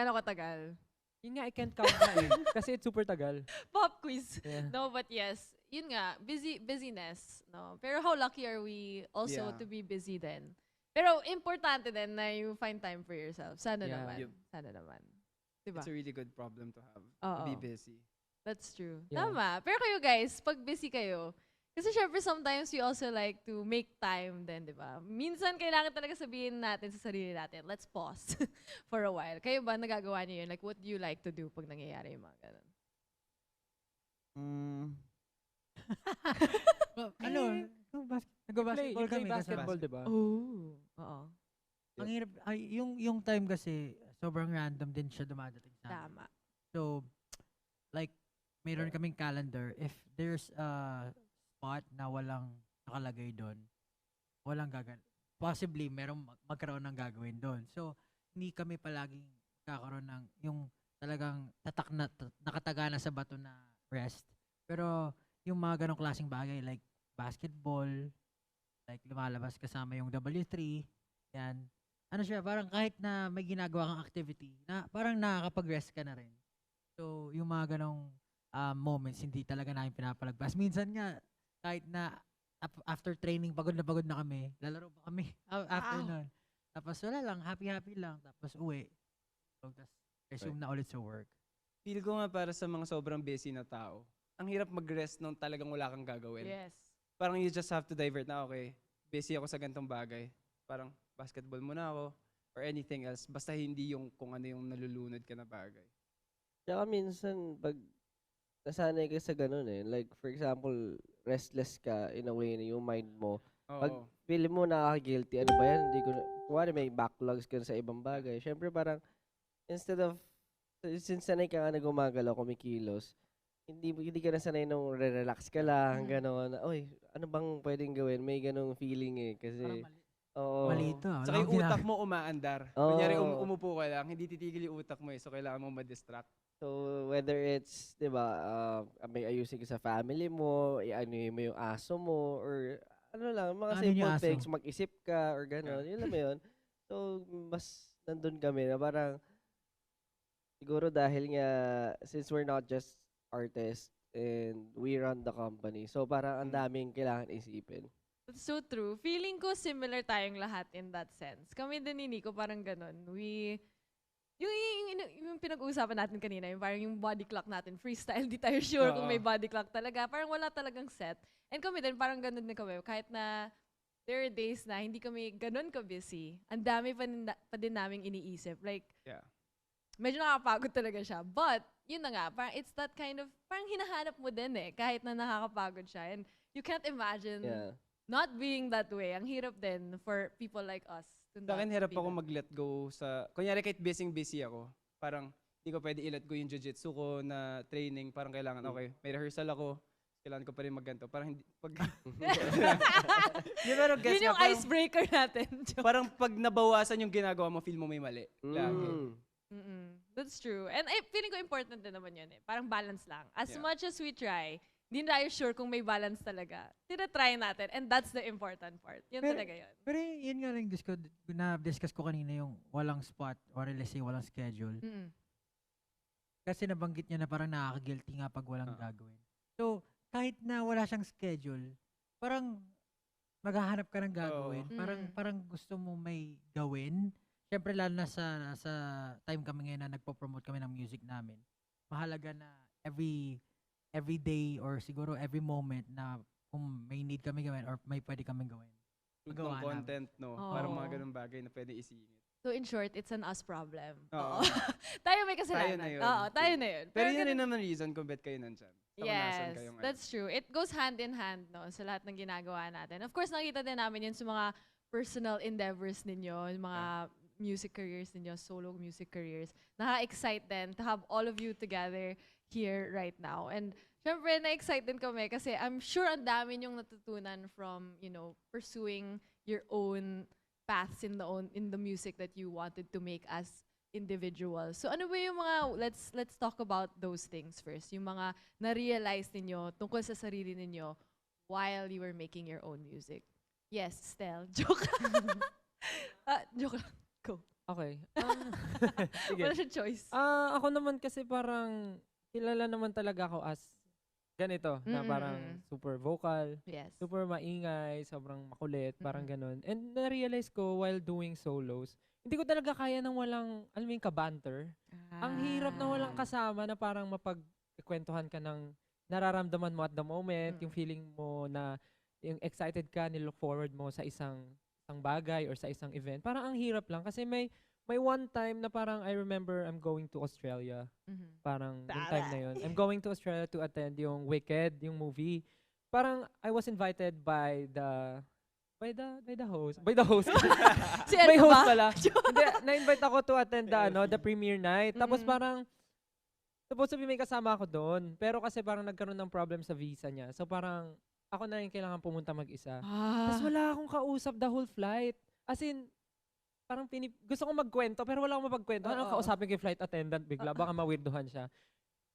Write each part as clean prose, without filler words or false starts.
Gano'ng katagal? Yun nga, I can't count na eh. Kasi it's super tagal. Pop quiz. Yeah. No, but yes. Yun nga, busyness. No? Pero how lucky are we also Yeah. to be busy then? Pero importante din na you find time for yourself. Sana Yeah. naman. Yep. Sana naman. Diba? It's a really good problem to have. Oo. To be busy. That's true. Yeah. Tama. Pero kayo guys, pag busy kayo, kasi syempre sometimes we also like to make time din, di ba? Minsan kailangan talaga sabihin natin sa sarili natin, let's pause for a while. Kayo ba nagagawa niyo yun? Like, what do you like to do pag nangyayari yung mga ganun? Ano? Nag-basketball kami. Play basketball, di ba? Oh. Oo. Ang hirap, yung time kasi, sobrang random din siya dumadating sa amin. Tama. So, like, mayroon kaming calendar. If there's a spot na walang nakalagay doon, walang gagawin. Possibly, merong magkaroon ng gagawin doon. So, hindi kami palaging kakaroon ng yung talagang nakataga na sa bato na rest. Pero, yung mga ganong klaseng bagay, like basketball, like lumalabas kasama yung W3, yan. Ano siya, parang kahit na may ginagawa kang activity, na parang nakakapag-rest ka na rin. So, yung mga ganong moments, hindi talaga namin pinapalagpas. Minsan nga, kahit na after training, pagod na kami, lalaro pa kami after nun. Tapos wala lang, happy-happy lang. Tapos uwi. So, tapos resume na ulit sa work. Feel ko nga para sa mga sobrang busy na tao, ang hirap mag-rest nung talagang wala kang gagawin. Yes. Parang you just have to divert na, okay, busy ako sa ganitong bagay. Parang basketball muna ako or anything else. Basta hindi yung kung ano yung nalulunod ka na bagay. Tsaka minsan, pag nasanay ka sa ganun eh, like for example, restless ka in a way na yung mind mo, pag Oo. feel mo nakaka-guilty, ano ba yan, hindi ko na, kuwari may backlogs ka na sa ibang bagay, syempre parang, instead of, since sanay ka nga na gumagalaw, kumikilos, hindi ka na sanay nung relax ka lang, gano'n, oy, ano bang pwedeng gawin? May ganong feeling eh, kasi, oo. Mali ito. Saka yung utak mo umaandar. Oo. Kunyari umupo ka lang, hindi titigil yung utak mo eh. So kailangan mo ma-distract. So, whether it's, di ba, may ayusin ka sa family mo, i-ano mo yung aso mo, or ano lang, mga Ano yung simple aso? things, mag-isip ka, or gano'n, yun lang mo yun. So, mas nandun kami na parang, siguro dahil nga, since we're not just artists, and we run the company, so parang ang daming kailangan isipin. That's so true. Feeling ko similar tayong lahat in that sense. Kami din ni Nico, parang ganun. Yung pinag-uusapan natin kanina, yung parang yung body clock natin, freestyle, di tayo sure kung may body clock talaga. Parang wala talagang set. And kami din, parang ganun din kami. Kahit na there are days na hindi kami ganun ka-busy, ang dami pa din naming iniisip. Like, Yeah. medyo nakakapagod talaga siya. But, yun na nga, parang it's that kind of, parang hinahanap mo din eh, kahit na nakakapagod siya. And you can't imagine Yeah. not being that way. Ang hirap din for people like us. To Sa akin, not hirap be ako that way. mag-let go sa... Kunyari, kahit busy ako, parang hindi ko pwede i-let go yung jiu-jitsu ko na training. Parang kailangan, okay, may rehearsal ako, kailangan ko pa rin magganto. Parang hindi... Pag, Di, pero guess Yun nga, yung parang, icebreaker natin. Joke. parang pag nabawasan yung ginagawa mo, feel mo may mali. Lagi. Mm-mm. That's true. And feeling ko important din naman yun eh. Parang balance lang. As Yeah. much as we try, hindi tayo sure kung may balance talaga. Tinatry natin. And that's the important part. Yun Pero- talaga yun. Pero yun nga lang na-discuss ko kanina yung walang spot or let's say walang schedule. Mm-mm. Kasi nabanggit niya na parang nakaka-guilty nga pag walang Oo. gagawin. So, kahit na wala siyang schedule, parang maghahanap ka ng gagawin. Oo. Parang gusto mo may gawin. Siyempre lalo na sa time kami ngayon na nagpo-promote kami ng music namin. Mahalaga na every day or siguro every moment na kung may need kami gawin or may pwede kaming gawin. Ng Magawa namin. content, no? Oo. Parang mga ganun bagay na pwede isingit. So in short, it's an us problem. Oo. Oo. Tayo may kasalanan. Tayo na yun. Oo, tayo na yun. Pero yun ganun- rin naman reason kung ba't kayo nandyan. Sa kung nasan Yes, kayo ngayon. that's true. It goes hand in hand, no, sa lahat ng ginagawa natin. Of course, nakita din namin yun sa mga personal endeavors ninyo, yung mga music careers ninyo, solo music careers. Nakaka-excite din to have all of you together here right now. And syempre, na-excite din kami kasi I'm sure ang dami yung natutunan from, pursuing your own paths in the music that you wanted to make as individuals. So ano ba yung mga, let's talk about those things first. Yung mga na-realize ninyo tungkol sa sarili ninyo while you were making your own music. Yes, Stel. Joke lang. Joke lang. Go. Okay. Sige. Wala siya choice. Ako naman kasi parang kilala naman talaga ako as ganito, na parang super vocal, Yes. super maingay, sobrang makulit, parang Mm-mm. ganun. And na-realize ko while doing solos, hindi ko talaga kaya ng walang, alam mo yung kabanter. Ang hirap na walang kasama na parang mapagkwentuhan ka ng nararamdaman mo at the moment, yung Mm. feeling mo na yung excited ka, nilook forward mo sa isang bagay or sa isang event. Parang ang hirap lang kasi may one time na parang I remember I'm going to Australia. Mhm. Parang yung time na yun. I'm going to Australia to attend yung Wicked, yung movie. Parang I was invited by the host. By the host. Si May Ed host ba? pala. Hindi, na-invite ako to attend the premiere night. Tapos Mm-mm. parang supposed to be may kasama ako doon. Pero kasi parang nagkaroon ng problem sa visa niya. So parang ako na yung kailangan pumunta mag-isa. Tapos wala akong kausap the whole flight. As in, parang gusto kong magkwento pero wala akong mapagkwento. Ano, Oo. kausapin ko yung flight attendant bigla. Baka mawirduhan siya.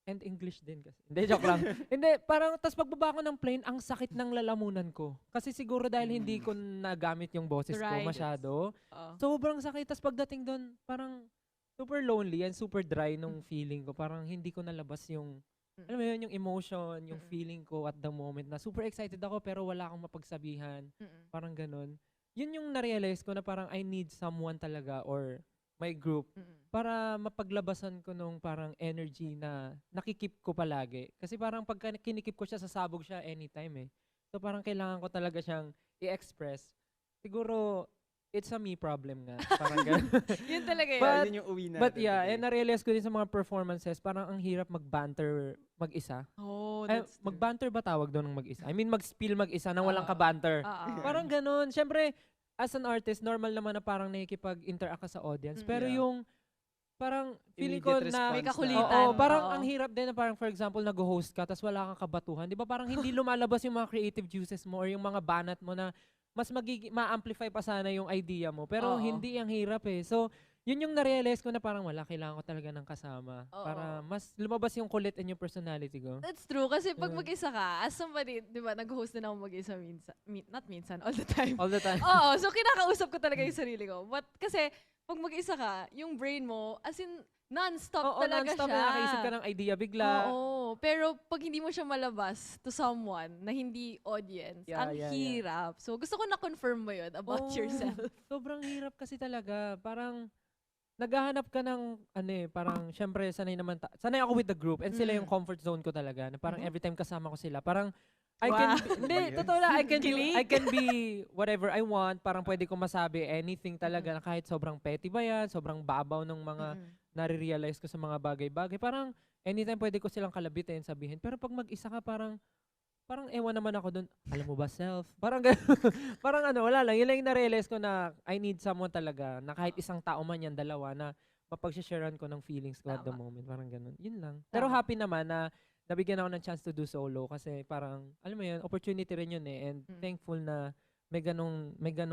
And English din kasi. Hindi, joke lang. Hindi, parang, tas pagbaba ko ng plane, ang sakit ng lalamunan ko. Kasi siguro dahil hindi ko nagamit yung boses ko Right. masyado. Oo. Sobrang sakit. Tas pagdating doon, parang super lonely and super dry nung feeling ko. Parang hindi ko nalabas yung, alam mo yun, yung emotion, yung feeling ko at the moment na super excited ako pero wala akong mapagsabihan. Mm-mm. Parang ganun. Yun yung na-realize ko na parang I need someone talaga or my group Mm-mm. para mapaglabasan ko nung parang energy na nakikip ko palagi. Kasi parang pagka kinikip ko siya, sasabog siya anytime eh. So parang kailangan ko talaga siyang i-express. Siguro, it's a me problem nga. Parang ganun. Yun talaga yun. But- Yun yung uwi natin. But yeah, today. and na-realize ko din sa mga performances, parang ang hirap mag-banter mag-isa. Oh, Ay, that's true. mag-banter ba tawag doon ng mag-isa? I mean, mag-spill mag-isa nang walang Oo. ka-banter. Oo. Parang ganun. Siyempre, as an artist, normal naman na parang nakikipag-interact ka sa audience. Mm. Pero Yeah. yung parang feeling ko Immediate na May response kakulitan. oo, parang Oo. ang hirap din na parang for example nag-host ka tapos wala kang kabatuhan. 'Di ba parang hindi lumalabas yung mga creative juices mo or yung mga banat mo na mas ma-amplify pa sana yung idea mo. Pero Oo. hindi, ang hirap eh. So, yun yung na-realize ko na parang wala, kailangan ko talaga ng kasama Oo. para mas lumabas yung kulit and yung personality ko. That's true. Kasi pag Mm. mag-isa ka, as somebody, di ba, nag-host din ako mag-isa minsan. Not minsan, all the time. All the time. Oo, so kinakausap ko talaga yung sarili ko. But kasi, pag mag-isa ka, yung brain mo, as in, non-stop Oo, talaga non-stop siya. na nakaisip ka ng idea bigla. Oo, pero pag hindi mo siya malabas to someone na hindi audience, Yeah, ang yeah, yeah. hirap. So gusto ko na-confirm mo yun about Oo, yourself. Sobrang hirap kasi talaga. Parang naghahanap ka ng ano eh, parang syempre sanay ako with the group and sila yung comfort zone ko talaga. Na parang every time kasama ko sila, parang I can Wow. be, hindi, Yes. totoo lang, Kilig. I can be whatever I want. Parang pwede ko masabi anything talaga na kahit sobrang petty ba yan, sobrang babaw ng mga nare-realize ko sa mga bagay-bagay. Parang anytime pwede ko silang kalabitin, sabihin. Pero pag mag-isa ka, parang ewan naman ako dun. Alam mo ba, self? Parang parang ano, wala lang. Yun lang yung na-realize ko na I need someone talaga na kahit isang tao man yan, dalawa, na mapag-sharean ko ng feelings ko at the Tama. moment. Parang ganun. Yun lang. Pero Tama. happy naman na nabigyan ako ng chance to do solo kasi parang, alam mo yun, opportunity rin yun eh. And thankful na may ganong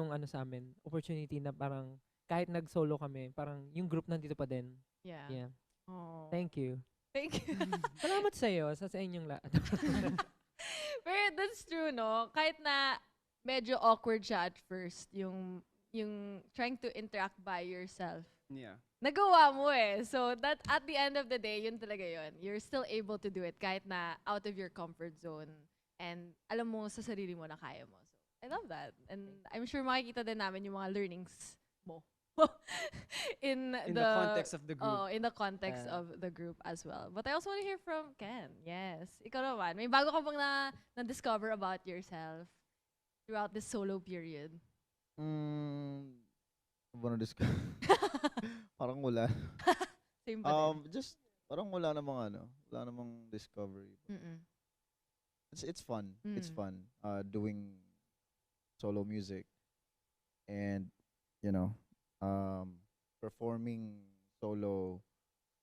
ano sa amin, opportunity na parang kahit nag-solo kami, parang yung group nandito pa din. Yeah. Yeah. Oh. Thank you. Thank you. Salamat sa iyo, sa inyong lahat. Pero that's true, no? Kahit na medyo awkward siya at first, yung trying to interact by yourself. Yeah. Nagawa mo eh. So that at the end of the day, yun talaga yun. You're still able to do it kahit na out of your comfort zone. And alam mo sa sarili mo na kaya mo. So I love that. And I'm sure makikita din namin yung mga learnings mo. in In the context of the group. Oh, in the context Yeah. of the group as well. But I also want to hear from Ken. Yes. Ikaw naman. May bago ka bang na-discover about yourself throughout this solo period? Ano ba na-discover? Parang wala. Same ba din? Just, parang wala namang discovery. Mm-mm. It's fun. It's Mm. fun doing solo music and performing solo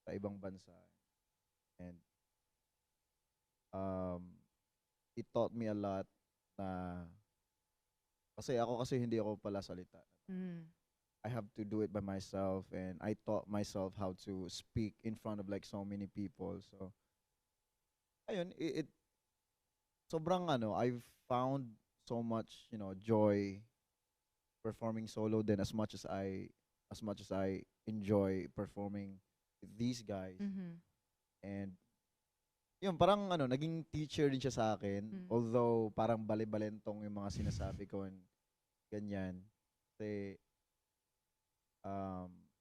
sa ibang bansa. And it taught me a lot na kasi hindi ako pala salita. Mm. I have to do it by myself, and I taught myself how to speak in front of like so many people. So ayun, it sobrang I've found so much, joy performing solo then as much as I as much as I enjoy performing with these guys. Mhm. And yun, parang ano, naging teacher din siya sa akin. Although parang bali-balentong yung mga sinasabi ko and ganyan. Kasi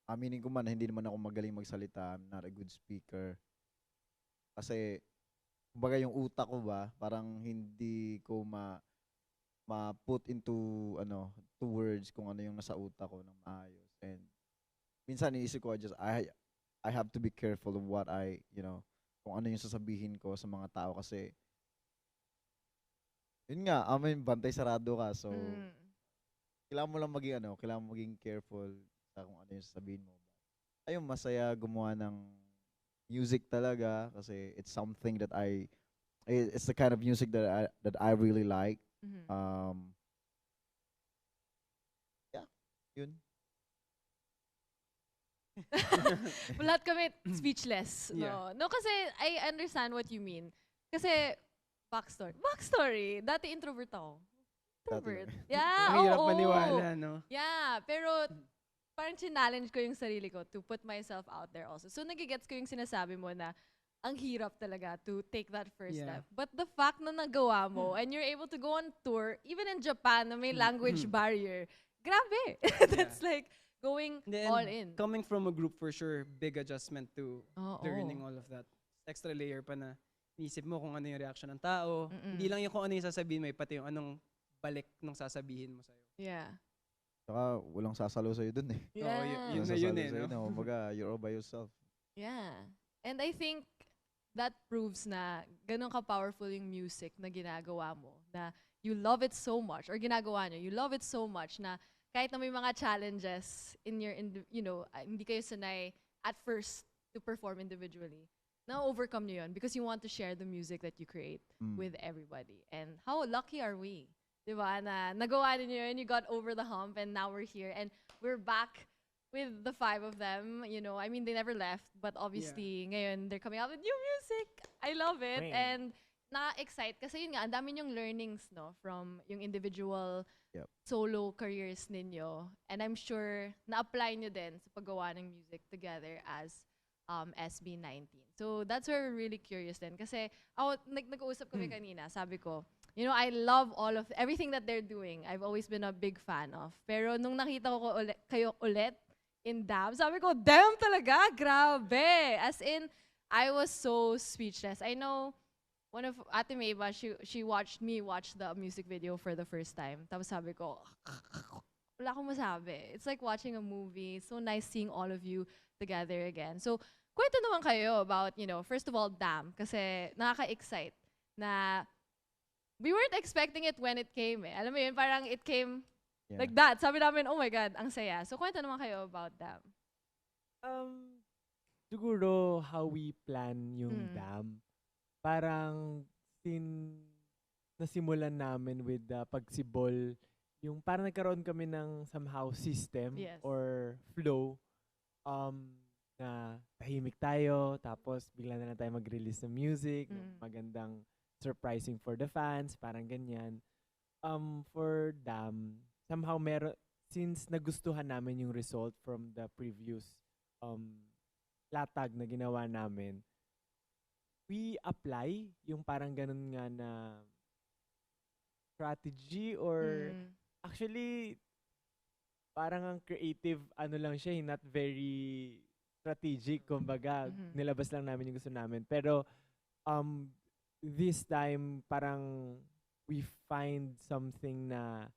aminin ko man, hindi naman ako magaling magsalita. I'm not a good speaker. Kasi, kumbaga yung utak ko ba, parang hindi ko ma-put into, two words kung ano yung nasa utak ko ng maayos. And, minsan iniisip ko, I have to be careful of what kung ano yung sasabihin ko sa mga tao kasi, yun nga, bantay sarado ka. So, Mm. kailangan mo lang kailangan mo maging careful sa kung ano yung sasabihin mo. Ayun, masaya gumawa ng music talaga kasi it's something that it's the kind of music that I really like. Mhm. Yeah, yun. Lahat kami speechless. Yeah. No, kasi I understand what you mean. Kasi, backstory. Dati introvert ako. Introvert. Yeah, Ang hirap oo. maniwala, no? Yeah, pero parang challenge ko yung sarili ko to put myself out there also. So nagigets ko yung sinasabi mo na ang hirap talaga to take that first Yeah. step. But the fact na nagawa mo and you're able to go on tour, even in Japan na may language barrier, grabe. That's like going And then, all in. Coming from a group, for sure, big adjustment to Oo. learning all of that. Extra layer pa na inisip mo kung ano yung reaction ng tao. Mm-mm. Hindi lang yung kung ano yung sasabihin mo, pati yung anong balik nung sasabihin mo sa'yo. Yeah. Saka walang sasalo sa'yo dun eh. Yeah. Oo, yun Walang na yun sasalo eh, sa'yo no? na, kumbaga, you're all by yourself. Yeah. And I think that proves na ganun ka-powerful yung music na ginagawa mo. Na you love it so much, or ginagawa nyo, you love it so much na kahit na may mga challenges hindi kayo sanay at first to perform individually, na-overcome nyo yun because you want to share the music that you create with everybody. And how lucky are we? Diba? Na nagawa niyo yun, you got over the hump, and now we're here. And we're back with the 5 of them. I mean, they never left, but obviously, ngayon, they're coming out with new music. I love it. Wait. And na-excite kasi yun nga, ang dami yung learnings, no, from yung individual solo careers ninyo. And I'm sure na-apply nyo din sa paggawa ng music together as SB19. So that's where we're really curious din. Kasi nag-uusap kami kanina, sabi ko, I love everything that they're doing. I've always been a big fan of. Pero nung nakita ko kayo ulit in DAM, sabi ko, damn talaga, grabe. As in, I was so speechless. I know one of Ate Meba, she watched me watch the music video for the first time. Tapos sabi ko, wala akong masabi. It's like watching a movie. It's so nice seeing all of you together again. So, kwento naman kayo about, first of all, DAM. Kasi nakaka-excite na we weren't expecting it when it came eh. Alam mo yun, parang it came Yeah. like that. Sabi namin, oh my God, ang saya. So, kwento naman kayo about DAM. Siguro how we plan yung dam. Parang nasimulan namin with pagsibol, yung parang nagkaroon kami ng somehow system or flow na tahimik tayo, tapos bigla na lang tayo mag-release ng music, magandang surprising for the fans, parang ganyan. For DAM, somehow since nagustuhan namin yung result from the previous latag na ginawa namin, we apply yung parang ganun nga na strategy or actually parang ang creative lang siya, not very strategic, kumbaga nilabas lang namin yung gusto namin. Pero this time parang we find something na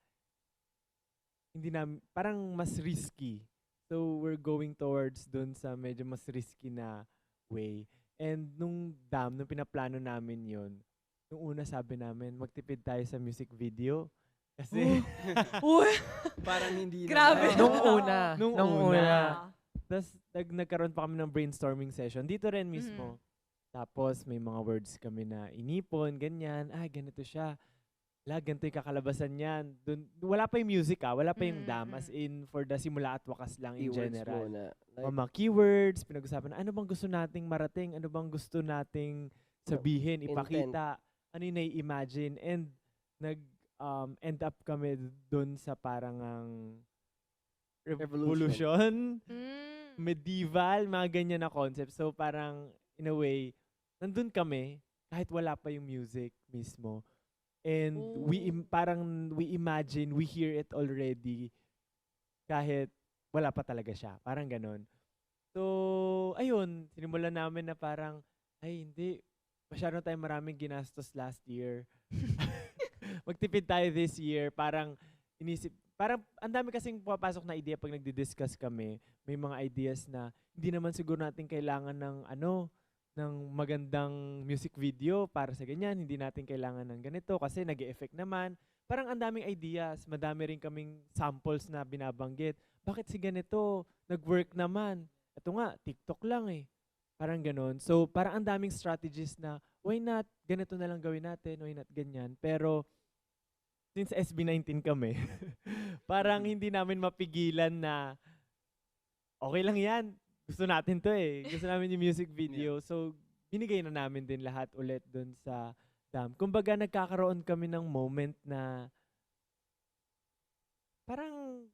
hindi na parang mas risky. So we're going towards dun sa medyo mas risky na way. And nung DAM, nung pinaplano namin yun, nung una sabi namin, magtipid tayo sa music video. Kasi, Parang hindi Grabe. nung una. Ah. Tapos, nagkaroon pa kami ng brainstorming session. Dito rin mismo. Tapos, may mga words kami na inipon, ganyan. Ganito siya. Ganito yung kakalabasan niyan. Wala pa yung music wala pa yung DAM. As in, for the simula at wakas lang in Keywords general. muna. Mga keywords, pinag-usapan na ano bang gusto nating marating, ano bang gusto nating sabihin, ipakita, ano yung nai-imagine. And end up kami dun sa parang revolution, Mm. medieval, mga ganyan na concept. So parang in a way, nandun kami kahit wala pa yung music mismo. And parang we imagine, we hear it already kahit wala pa talaga siya. Parang ganun. So, ayun, sinimulan namin na parang, ay hindi, masyado tayong maraming ginastos last year. Magtipid tayo this year. Parang ang dami kasing pumapasok na idea pag nagdi-discuss kami. May mga ideas na hindi naman siguro natin kailangan ng magandang music video para sa ganyan. Hindi natin kailangan ng ganito kasi nag-e-effect naman. Parang ang daming ideas. Madami rin kaming samples na binabanggit. Bakit si ganito? Nag-work naman. Ito nga, TikTok lang eh. Parang ganon. So, parang ang daming strategies na, why not? Ganito na lang gawin natin. Why not ganyan? Pero, since SB19 kami, parang hindi namin mapigilan na, okay lang yan. Gusto natin to eh. Gusto namin yung music video. So, binigay na namin din lahat ulit dun sa Dam. Kumbaga, nagkakaroon kami ng moment na parang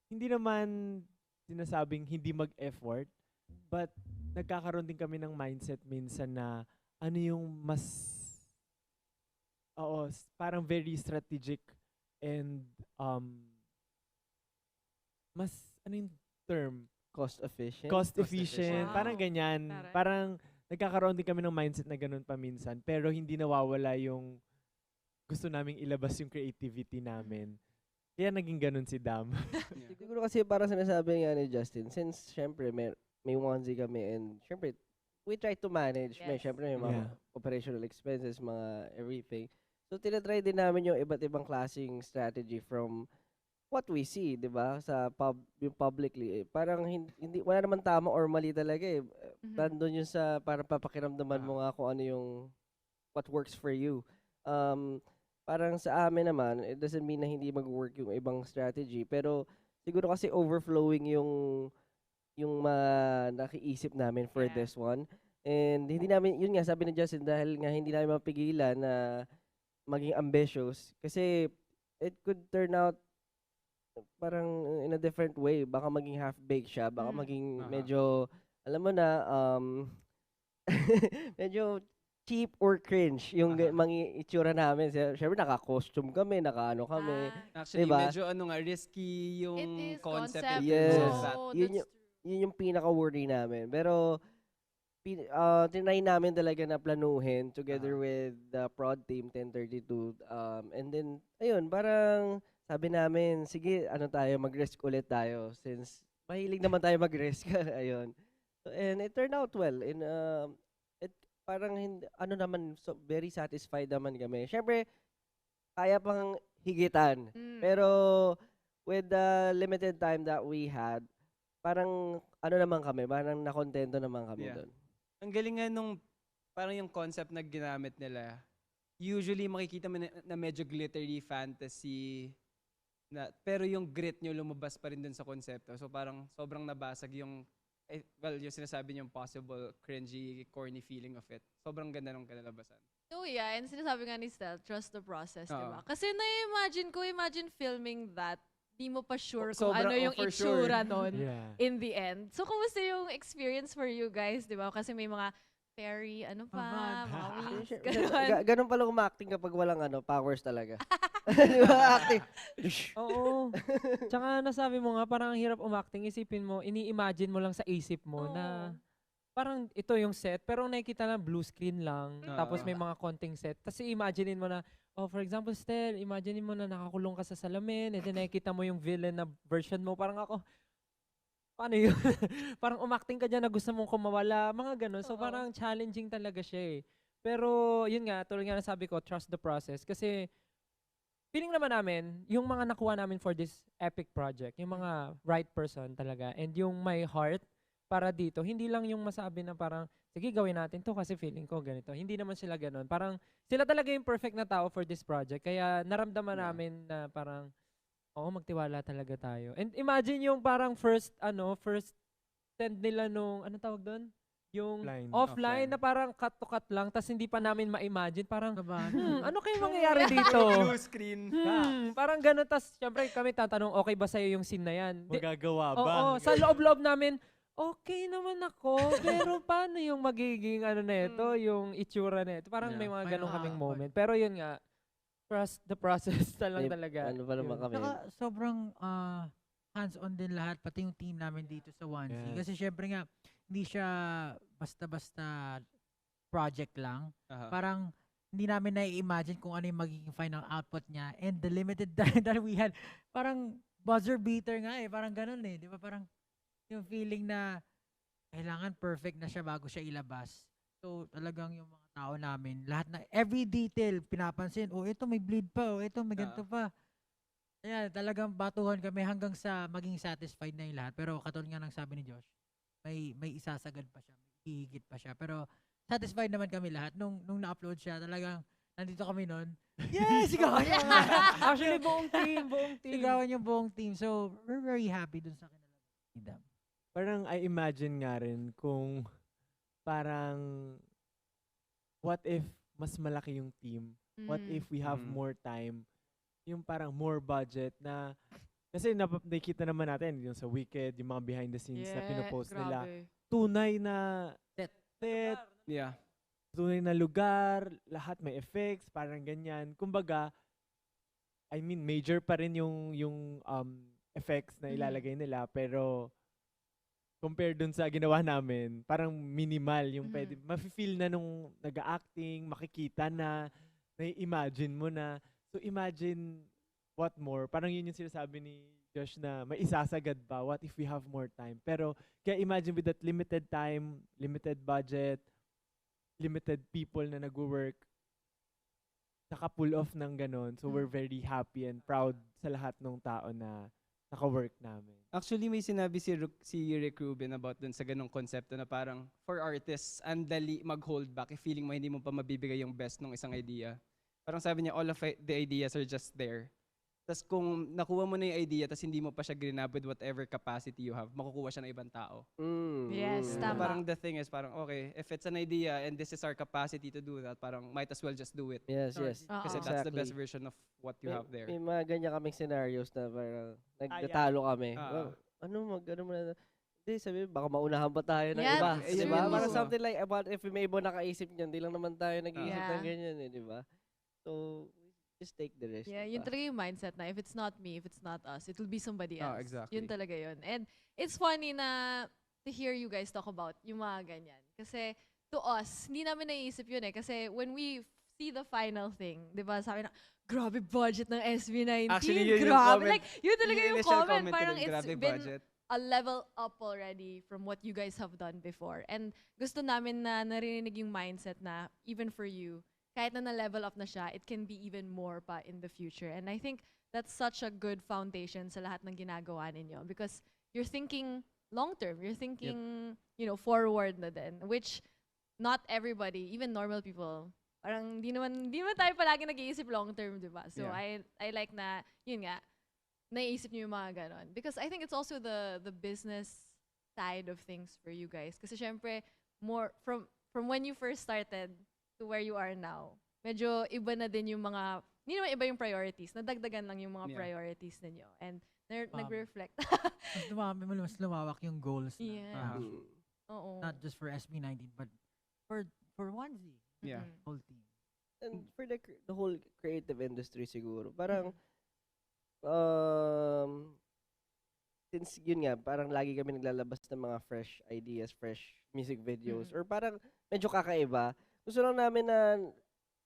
hindi naman sinasabing hindi mag-effort, but nagkakaroon din kami ng mindset minsan na ano yung parang very strategic and mas, ano yung term? Cost efficient. Cost efficient. Wow. Parang ganyan. Taray. Parang nagkakaroon din kami ng mindset na ganun paminsan. Pero hindi nawawala yung gusto naming ilabas yung creativity namin. Kaya naging ganun si Dam. Siguro kasi parang sinasabi nga ni Justin, since syempre may onesie kami and syempre we try to manage. May Yes. syempre may mga operational expenses, mga everything. So tinatry din namin yung iba't ibang klaseng strategy from what we see, 'di ba? Yung publicly. Parang hindi wala naman tama or mali talaga eh. Nandun yun sa parang papakiramdaman mo nga kung ano yung what works for you. Parang sa amin naman, it doesn't mean na hindi mag-work yung ibang strategy, pero siguro kasi overflowing yung nakiisip namin for Yeah. this one. And hindi namin, yun nga, sabi ni Justin, dahil nga hindi namin mapigilan na maging ambitious, kasi it could turn out parang in a different way. Baka maging half-baked siya, baka maging medyo, alam mo na, medyo cheap or cringe yung mga itsura namin. Siyempre, naka-costume kami, naka-ano kami. Actually, Diba? medyo nga, risky yung It is concept. concept. Yes. Oh, Yun that's true. Yun yung pinaka-worry namin. Pero, tinry namin talaga na planuhin together with the prod team 1032. And then, ayun, parang sabi namin, sige, mag-risk ulit tayo since mahilig naman tayo mag-risk. Ayun. So, and it turned out well. And parang so very satisfied naman kami. Syempre, kaya pang higitan. Pero with the limited time that we had, parang naman kami, parang nakontento naman kami Yeah. doon. Ang galing nga parang yung concept na ginamit nila. Usually, makikita mo na medyo glittery fantasy, pero yung grit nyo lumabas pa rin dun sa konsepto. So parang sobrang nabasag yung sinasabi niyong possible cringy, corny feeling of it. Sobrang ganda nung kinalabasan. Oh yeah, and sinasabi nga ni Stel, trust the process, Oo. diba? Kasi imagine filming that, di mo pa sure kung Sobrang- ano yung for sure. itsura nun Yeah. in the end. So, kumusta yung experience for you guys, diba? Kasi may mga fairy, mga wings, ganun. Ganun pala umacting kapag walang powers talaga. Di ba? Acting. Oo. Tsaka nasabi mo nga, parang ang hirap umacting. Isipin mo, ini-imagine mo lang sa isip mo na parang ito yung set, pero nakikita lang blue screen lang. Tapos may mga konting set. Tapos i-imaginein mo na, for example, Stel, imaginein mo na nakakulong ka sa salamin, and then nakikita mo yung villain na version mo. Parang ako, paano yun? Parang umacting ka dyan na gusto mong kumawala, mga ganun. So parang challenging talaga siya eh. Pero yun nga, tulad nga nasabi ko, trust the process. Kasi feeling naman namin, yung mga nakuha namin for this epic project, yung mga right person talaga, and yung may heart para dito, hindi lang yung masabi na parang, sige gawin natin to kasi feeling ko ganito. Hindi naman sila ganun. Parang sila talaga yung perfect na tao for this project. Kaya naramdaman namin na parang, magtiwala talaga tayo. And imagine yung parang first send nila nung, ano tawag doon? yung Offline. offline na parang cut to cut lang, tas hindi pa namin ma-imagine, parang, Kabahan. ano kayo mangyayari dito? Blue screen. Parang gano'n, tas syempre kami tatanong, okay ba sa'yo yung scene na yan? Magagawa ba? Oo, sa loob-loob namin, okay naman ako, pero paano yung magiging ano na ito, yung itsura na ito? Parang Yeah, may mga final ganun kaming output. moment. Pero yun nga, trust the process na lang May- talaga. Ano pa naman Yun. kami. Saka sobrang hands-on din lahat, pati yung team namin dito sa Onesie. Yes. Kasi syempre nga, hindi siya basta-basta project lang. Aha. Parang hindi namin na-imagine kung ano yung magiging final output niya. And the limited time that we had, parang buzzer beater nga eh. Parang ganun eh. Di ba? Parang yung feeling na kailangan perfect na siya bago siya ilabas. So talagang yung mga tao namin, lahat na, every detail pinapansin. Oh, ito may bleed pa. Oh, ito may ganito pa. Kaya talagang batuhan kami hanggang sa maging satisfied na yung lahat. Pero katulad nga ng sabi ni Josh, may isasagad pa siya, may hihigit pa siya. Pero satisfied naman kami lahat. Nung na-upload siya, talagang nandito kami nun. Yes! Sigawan yung Actually, buong team. sigawan yung buong team. So, we're very happy dun sa kinalagay ni Dam. Parang I imagine nga rin kung parang what if mas malaki yung team? What if we have Mm. more time? Yung parang more budget na kasi nakikita naman natin yung sa Wicked, yung mga behind the scenes na pinopost nila. Tunay na set, Yeah. tunay na lugar, lahat may effects, parang ganyan. Kumbaga, I mean, major pa rin yung effects na ilalagay nila, pero compared dun sa ginawa namin, parang minimal yung pwede. Mafe-feel na nung nag-acting, makikita na, nai-imagine mo na. So imagine what more. Parang yun yung sinasabi ni Josh na may isasagad pa. What if we have more time? Pero kaya imagine with that limited time, limited budget, limited people na nag-work, naka-pull off ng ganon. So we're very happy and proud sa lahat ng tao na naka-work namin. Actually, may sinabi si Rick Rubin about dun sa ganong konsepto na parang for artists, ang dali mag-hold back if feeling mo hindi mo pa mabibigay yung best ng isang idea. Parang sabi niya, all of the ideas are just there. Tapos kung nakuha mo na yung idea tapos hindi mo pa siya grinab with whatever capacity you have, makukuha siya ng ibang tao. Yes, So tama. parang the thing is parang, okay, if it's an idea and this is our capacity to do that, parang might as well just do it. Yes, yes. Oo. Kasi that's the best version of what you have there. May mga ganyan kaming scenarios na parang nagtatalo kami. Ah. Well, ano mo na. Hindi, sabi, baka maunahan pa tayo ng Yeah, iba. that's Di ba? true. Parang something like, about if may iba nakaisip niyan, di lang naman tayo nag-iisip Yeah. ng ganyan eh, di ba? So, just take the risk. Yeah, yun talaga yung mindset na if it's not me, if it's not us, it will be somebody else. Exactly. Yun talaga yun. And it's funny na to hear you guys talk about yung mga ganyan. Kasi to us, hindi namin naiisip yun eh. Kasi when we see the final thing, di ba, sabi na, grabe budget ng SB19. Actually, yun yung grabe. comment. Like, yun talaga yung initial comment. ko Parang dun, it's grabe been budget. a level up already from what you guys have done before. And gusto namin na narinig yung mindset na even for you, kahit na na-level up na siya, it can be even more pa in the future. And I think that's such a good foundation sa lahat ng ginagawa ninyo because you're thinking long-term. You're thinking, forward na din, which not everybody, even normal people, parang di naman tayo palagi nag-iisip long-term, di ba? So Yeah. I like na, yun nga, naiisip niyo yung mga ganon. Because I think it's also the business side of things for you guys. Kasi syempre, more from when you first started to where you are now, medyo iba na din yung mga, hindi naman iba yung priorities, nadagdagan lang yung mga Yeah. priorities ninyo. And nag-reflect. Mas lumawak yung goals na. Yeah. Mm. Oo. Not just for SB19, but for Onesie, Yeah. Mm-mm. whole team. And for the whole creative industry siguro, parang since yun nga, parang lagi kami naglalabas ng mga fresh ideas, fresh music videos, or parang medyo kakaiba, gusto lang namin na,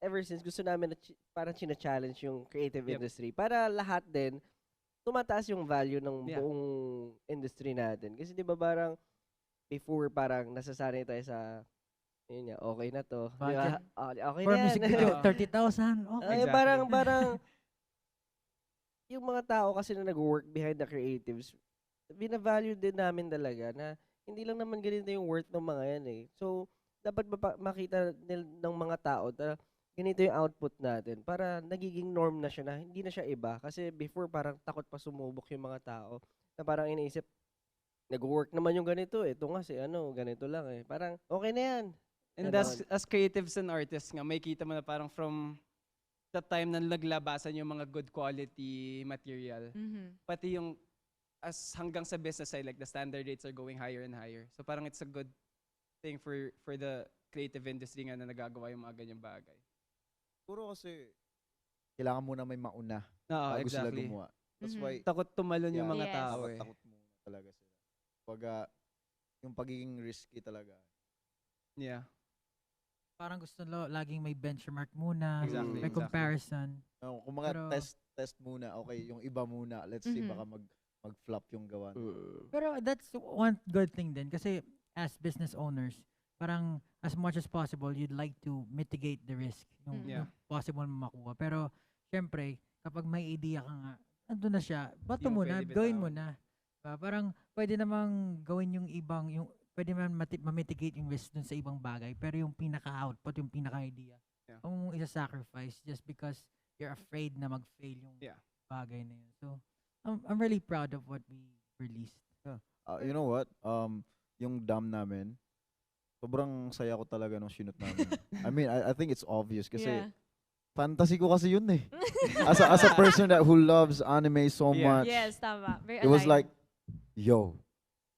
ever since, gusto namin na parang china-challenge yung creative Yep. industry para lahat din, tumataas yung value ng Yeah. buong industry natin. Kasi di ba parang, before parang nasasanay tayo sa, yun nga, okay na to. Di ba? Budget. Okay For na yan. music video, 30,000. Okay. Ay, Exactly. parang yung mga tao kasi na nag-work behind the creatives, binavalue din namin talaga na hindi lang naman ganito yung worth ng mga yan eh. So, dapat makita ng mga tao na ganito yung output natin para nagiging norm na siya na hindi na siya iba. Kasi before parang takot pa sumubok yung mga tao na parang iniisip, nag-work naman yung ganito eh. Ito nga si ano, ganito lang eh. Parang, okay na yan. And Ganon. as creatives and artists nga, may kita mo na parang from the time na naglabasan yung mga good quality material, Mhm. pati yung as hanggang sa business side, like the standard rates are going higher and higher. So parang it's a good thing for the creative industry nga na nagagawa yung mga ganyang bagay. Siguro kasi kailangan muna may mauna Oo, bago sila exactly. gumawa. That's Mhm. why Takot tumalon yung Yeah. mga Yes. tao eh. takot muna talaga sila. Pag yung pagiging risky talaga. Yeah. Parang gusto laging may benchmark muna, Exactly. may exactly. comparison. Kung mga Pero- test muna, okay, yung iba muna. Let's see, Mhm. baka mag-flop yung gawa. Pero that's one good thing din kasi as business owners, parang as much as possible, you'd like to mitigate the risk yung, Mm. Yeah. yung possible mo makuha. Pero syempre, kapag may idea ka nga, andun na siya, bato Di mo mo na, pwede gawin mo bitawan. na. Parang pwede namang gawin yung ibang, yung pwede man ma-mitigate yung risk dun sa ibang bagay, pero yung pinaka-output, yung pinaka-idea, Yeah. huwag mong isa-sacrifice just because you're afraid na mag-fail yung Yeah. bagay na yun. So, I'm really proud of what we released. You know what? Yung dam namin, sobrang saya ko talaga nung shoot namin. I mean, I think it's obvious kasi Yeah. fantasy ko kasi yun eh. As a person who loves anime so Yeah. much, Yes, tama. Very it was like, aligned. yo,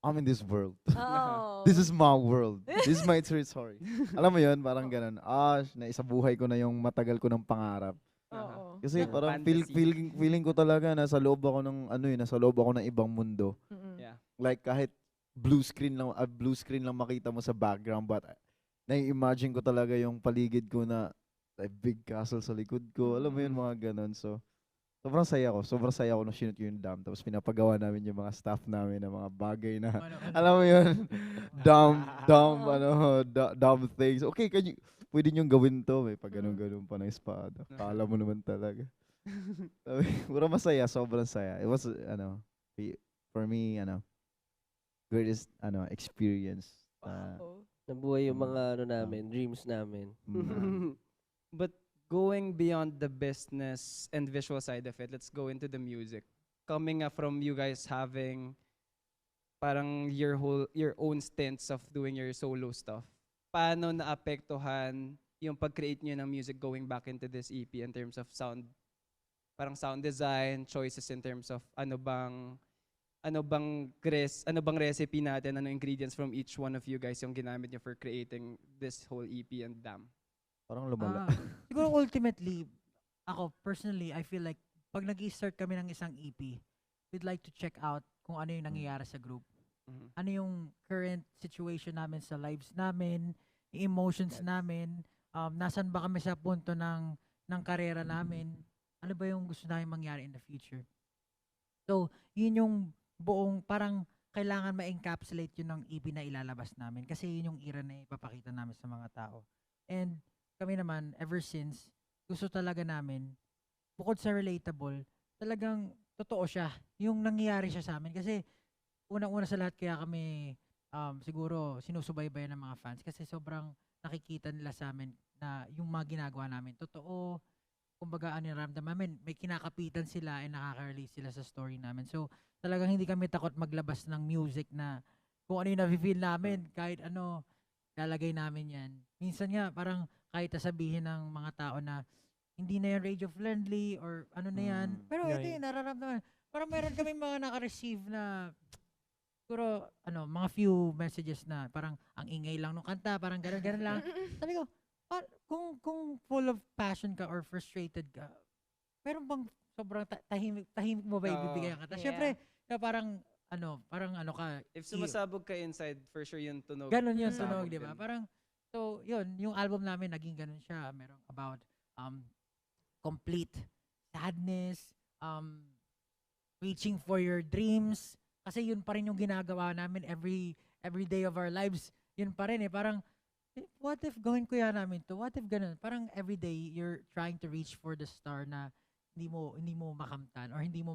I'm in this world. Oo. This is my world. This is my territory. Alam mo yun, parang ganun. Naisabuhay ko na yung matagal ko ng pangarap. Oo. Kasi Yeah. parang Fantasy. feeling ko talaga nasa loob ako ng nasa loob ako ng ibang mundo. Mm-mm. Yeah. Like kahit blue screen lang makita mo sa background, but nai-imagine ko talaga yung paligid ko na like big castle sa likod ko. Alam mo yun, mga ganun. So sobrang saya ko nung sinut yung dam. Tapos pinapagawa namin yung mga staff namin ng mga bagay na alam mo yun, dumb things. Okay, pwede niyong gawin to. May pag ganun pa ng espada. Kala mo naman talaga. Puro masaya, sobrang saya. It was, for me, greatest, experience. Wow. Nabuhay yung mga namin, dreams namin. But going beyond the business and visual side of it, let's go into the music. Coming from you guys having parang your own stints of doing your solo stuff. Paano naapektuhan yung pag-create niyo ng music going back into this EP in terms of sound, parang sound design, choices in terms of ano bang recipe natin, ano ingredients from each one of you guys yung ginamit niyo for creating this whole EP and Damn. Parang lumala. Siguro ultimately, ako personally, I feel like pag nag-start kami ng isang EP, we'd like to check out kung ano yung nangyayari sa group. Mhm. Ano yung current situation namin sa lives namin, yung emotions namin, nasan ba kami sa punto ng karera namin, ano ba yung gusto namin mangyari in the future. So, yun yung buong, parang kailangan ma-encapsulate yun ng EP na ilalabas namin kasi yun yung era na ipapakita namin sa mga tao. And kami naman, ever since, gusto talaga namin, bukod sa relatable, talagang totoo siya. Yung nangyayari siya sa amin. Kasi, unang-una sa lahat, kaya kami, siguro, sinusubaybayan ng mga fans. Kasi sobrang nakikita nila sa amin na yung mga ginagawa namin, totoo, kumbaga, ano yung ramdam namin, may kinakapitan sila and nakaka-relate sila sa story namin. So, talagang hindi kami takot maglabas ng music na kung ano yung nafe-feel namin, kahit ano, lalagay namin yan. Minsan nga, parang kahit sabihin ng mga tao na hindi na yan radio-friendly or ano na yan. Pero Yeah, ito yung nararamdaman. Parang meron kami mga naka-receive na siguro, mga few messages na parang ang ingay lang nung kanta, parang gano'n lang. Sabi ko, kung full of passion ka or frustrated ka, meron bang sobrang tahimik mo ba ibibigay ang kanta? Yeah. Siyempre, parang ka, If sumasabog ka inside, for sure yung tunog. ganun yung Sabog tunog, di ba? din. Parang, so, yun, yung album namin, naging ganun siya. Merong about complete sadness, reaching for your dreams. Kasi yun pa rin yung ginagawa namin every day of our lives. Yun pa rin eh. Parang, what if gawin ko yan namin to? What if ganun? Parang every day, you're trying to reach for the star na hindi mo makamtan or hindi mo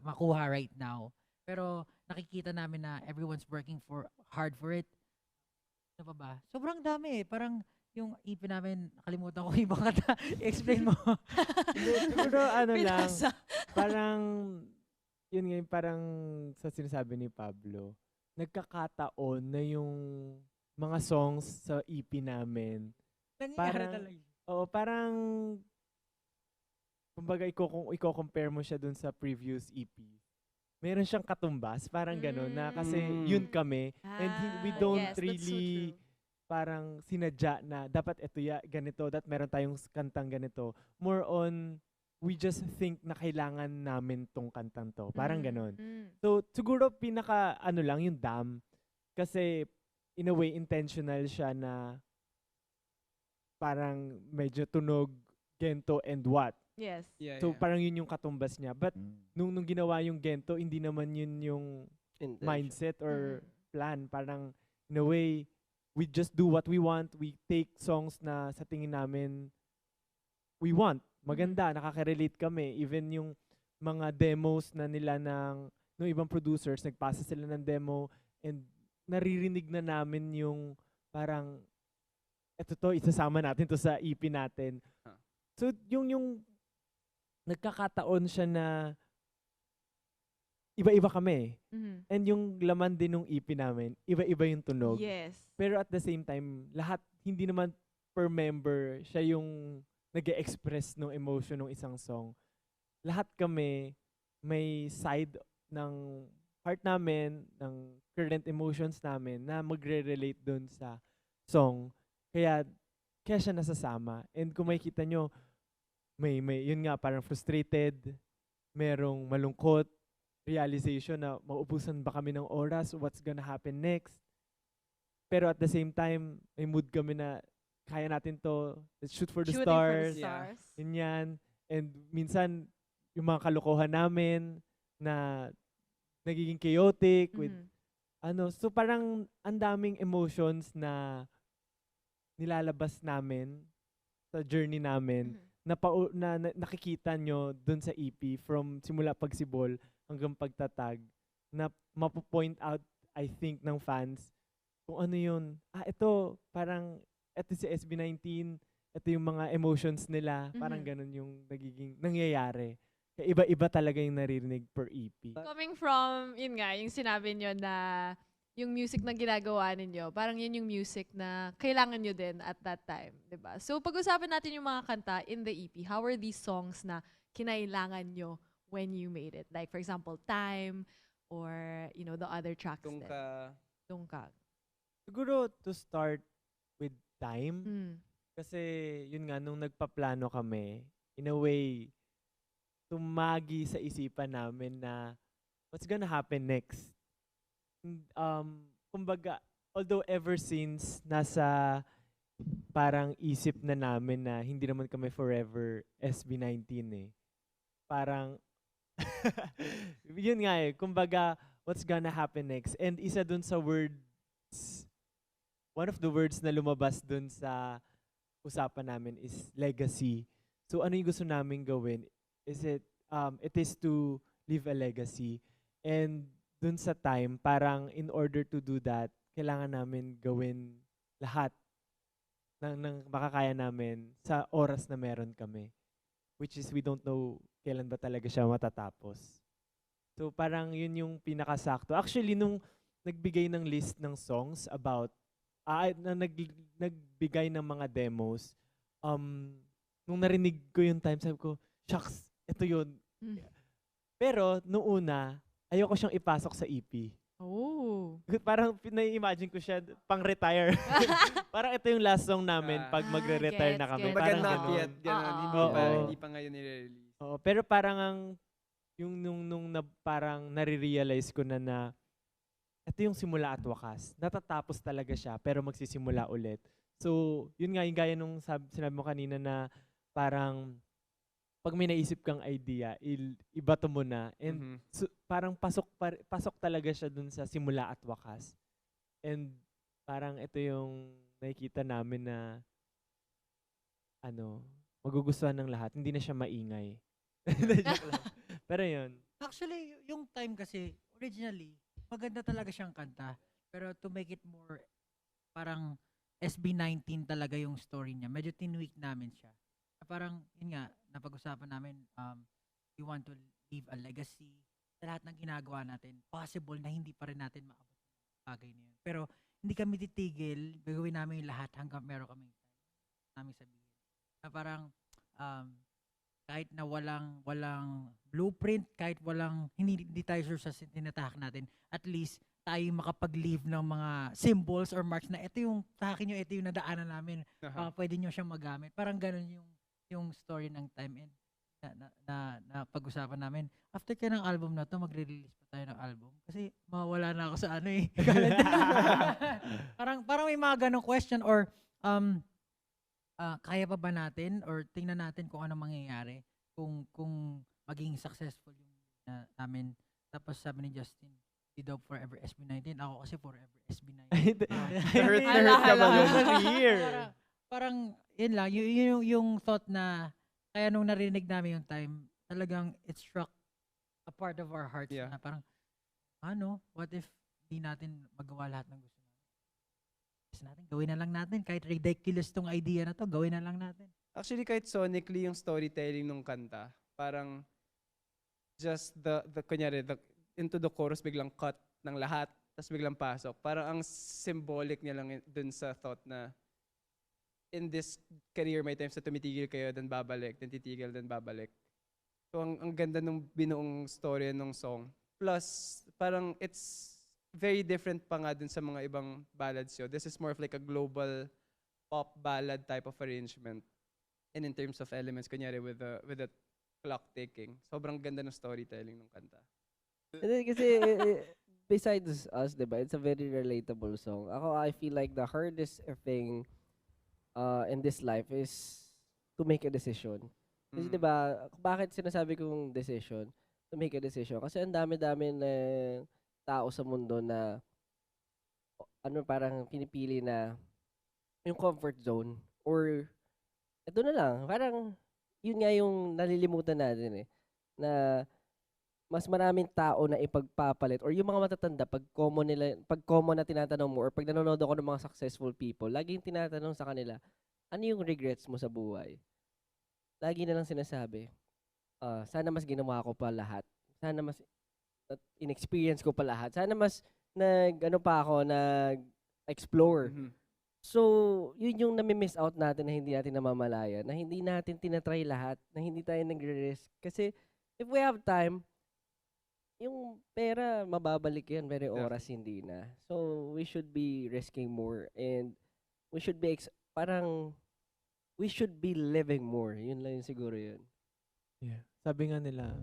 makuha right now. Pero nakikita namin na everyone's working hard for it. Ano pa ba? Sobrang dami eh. Parang yung EP namin, nakalimutan ko yung ibang kata. Explain mo. Siguro ano lang, Pinasa. parang yun nga yung parang sa sinasabi ni Pablo, nagkakataon na yung mga songs sa EP namin, Nangyayari parang, talaga. oo, parang, kumbaga, kung i-compare mo siya dun sa previous EP, meron siyang katumbas, parang gano'n, na kasi yun kami, and we don't yes, that's so really, true. parang sinadya na dapat ito ganito, meron tayong kantang ganito. More on, we just think na kailangan namin tong kantang to. Parang ganon. So, siguro pinaka, ano lang, yung Damn. Kasi, in a way, intentional siya na parang medyo tunog, gento, and what. Yes. Yeah, So, yeah. parang yun yung katumbas niya. But, nung ginawa yung gento, hindi naman yun yung Intention. mindset or Mm. plan. Parang, in a way, we just do what we want. We take songs na sa tingin namin we want. Maganda, nakaka-relate kami. Even yung mga demos na nila ng ibang producers, nagpasa sila ng demo and naririnig na namin yung parang eto to, isasama natin to sa EP natin. Huh. So, yung nagkakataon siya na iba-iba kami. And yung laman din ng EP namin, iba-iba yung tunog. Yes. Pero at the same time, lahat, hindi naman per member, siya yung nag-express ng emotion ng isang song. Lahat kami, may side ng heart namin, ng current emotions namin, na magre-relate dun sa song. Kaya siya nasasama. And kung makikita nyo, yun nga, parang frustrated, merong malungkot, realization na maubusan ba kami ng oras, what's gonna happen next. Pero at the same time, may mood kami na kaya natin to, let's shoot for the Shooting stars. for the stars. Yun yan. And minsan, yung mga kalokohan namin na nagiging chaotic with so parang ang daming emotions na nilalabas namin sa journey namin na nakikita nyo dun sa EP from simula pagsibol hanggang pagtatag na mapo-point out, I think, ng fans kung ano yun. Ito, parang, ito si SB19, ito yung mga emotions nila, parang ganun yung nagiging, nangyayari. Kaya iba-iba talaga yung naririnig per EP. Coming from, yun nga, yung sinabi nyo na yung music na ginagawa ninyo, parang yun yung music na kailangan nyo din at that time, diba? So, pag-usapan natin yung mga kanta in the EP. How are these songs na kinailangan nyo when you made it? Like, for example, Time, or, the other tracks din. Tungka. Siguro, to start with Time, kasi yun nga, nung nagpaplano kami, in a way, tumagi sa isipan namin na what's gonna happen next. Kumbaga, although ever since nasa parang isip na namin na hindi naman kami forever SB19 eh. Parang, yun nga eh, kumbaga, what's gonna happen next. And isa dun sa words, one of the words na lumabas dun sa usapan namin is legacy. So ano yung gusto namin gawin? It is to leave a legacy. And dun sa Time, parang in order to do that, kailangan namin gawin lahat ng makakaya namin sa oras na meron kami. Which is we don't know kailan ba talaga siya matatapos. So parang yun yung pinakasakto. Actually, nung nagbigay ng list ng songs about, nagbigay ng mga demos, nung narinig ko yung Time, sabi ko, shucks, ito yun. Pero, nung una, ayoko siyang ipasok sa EP. Oh. Parang nai-imagine ko siya pang-retire. Parang ito yung last song namin pag magre-retire na kami. Gets. Kumbaga Parang not ganun. yet, ganun. Oo. Hindi pa ngayon nire-release. Oo, pero parang yung parang nare-realize ko na ito yung simula at wakas. Natatapos talaga siya, pero magsisimula ulit. So, yun nga, yung gaya nung sinabi mo kanina na parang pag may naisip kang idea, ibato mo na. And parang pasok talaga siya dun sa simula at wakas. And parang ito yung nakikita namin na magugustuhan ng lahat. Hindi na siya maingay. Joke lang. Pero yun. Actually, yung Time kasi, originally, maganda talaga siyang kanta. Pero to make it more, parang SB19 talaga yung story niya. Medyo tinweak namin siya. Parang, yun nga, napag-usapan namin, we want to leave a legacy. sa lahat ng ginagawa natin, possible na hindi pa rin natin maabot ang bagay na yun. Pero hindi kami titigil, gagawin namin yung lahat hanggang meron kami namin sabihin. Na parang kahit na walang blueprint, kahit hindi tayo sure sa tinatahak natin, at least tayo makapag-leave ng mga symbols or marks na ito yung sa akin ito yung nadaanan namin. Pwede nyo siyang magamit. Parang ganun yung story ng Time and na pag-usapan namin. After kaya ng album na to, magre-release pa tayo ng album. Kasi mawala na ako sa ano eh. parang may mga ganong question or kaya pa ba natin or tingnan natin kung ano mangyayari kung maging successful yung namin. Tapos sabi ni Justin, si Dog forever SB19. Ako kasi forever SB19. Na-hurt ka ba nun? Parang yun lang, yung thought na kaya nung narinig namin yung Time, talagang it struck a part of our hearts Yeah. na parang, what if di natin magawa lahat ng gusto natin? Gawin na lang natin. Kahit ridiculous tong idea na to, gawin na lang natin. Actually, kahit sonically yung storytelling ng kanta, parang just kunyari, into the chorus, biglang cut ng lahat, tapos biglang pasok. Parang ang symbolic niya lang dun sa thought na in this career, may times na tumitigil kayo, then babalik, then titigil, then babalik. So, ang ganda ng binuong story ng song. Plus, parang it's very different pa nga dun sa mga ibang ballads yun. This is more of like a global pop ballad type of arrangement. And in terms of elements, kunyari with the clock ticking, sobrang ganda ng storytelling ng kanta. Kasi besides us, diba, it's a very relatable song. I feel like the hardest thing in this life is to make a decision. Kasi diba, bakit sinasabi kong decision? To make a decision. Kasi ang dami-dami na tao sa mundo na parang pinipili na yung comfort zone or ito na lang, parang yun nga yung nalilimutan natin na mas maraming tao na ipagpapalit or yung mga matatanda pag common na tinatanong mo or pag nanonood ako ng mga successful people, laging tinatanong sa kanila, ano yung regrets mo sa buhay? Lagi na lang sinasabi, sana mas ginawa ko pa lahat. Sana mas in-experience ko pa lahat. Sana mas nag-explore. Mhm. So, yun yung nami-miss out natin na hindi natin namamalaya, na hindi natin tinatry lahat, na hindi tayo nagre-risk. Kasi if we have time, yung pera, mababalik yan, pero yung oras hindi na. So, we should be risking more and we should be, we should be living more. Yun lang yun siguro yun. Yeah. Sabi nga nila,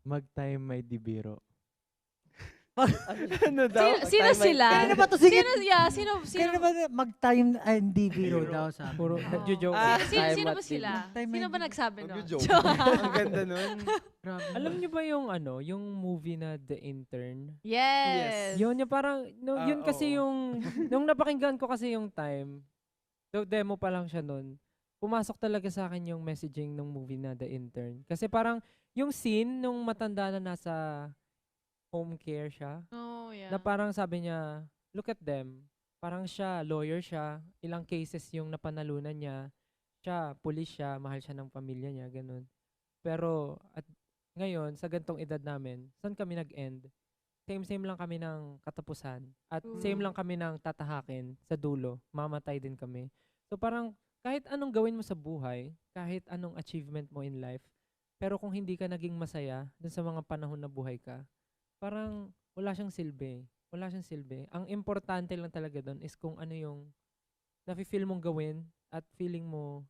mag-time may dibiro. Ano daw? Sino sila? Kanina ba to? Sige. Sino Kaya ba mag-time hindi biro daw sa amin? Puro nagjo-joke. Sino ba Time sila? Time Sino ba and- nagsabi nun? Nagjo-joke. Ang ganda nun. Grabe. Alam niyo ba yung movie na The Intern? Yes. Yun yung parang, yun kasi oo. yung, nung napakinggan ko kasi yung Time, so demo pa lang siya nun, pumasok talaga sa akin yung messaging ng movie na The Intern. Kasi parang, yung scene nung matanda na nasa home care siya, Oh, yeah. na parang sabi niya, look at them, parang siya, lawyer siya, ilang cases yung napanalunan niya, siya, pulis siya, mahal siya ng pamilya niya, ganun. Pero, at ngayon, sa gantong edad namin, saan kami nag-end? Same lang kami ng katapusan. At same lang kami ng tatahakin sa dulo. Mamatay din kami. So parang kahit anong gawin mo sa buhay, kahit anong achievement mo in life, pero kung hindi ka naging masaya dun sa mga panahon na buhay ka, parang wala siyang silbi. Wala siyang silbi. Ang importante lang talaga doon is kung ano yung nafe-feel mong gawin at feeling mo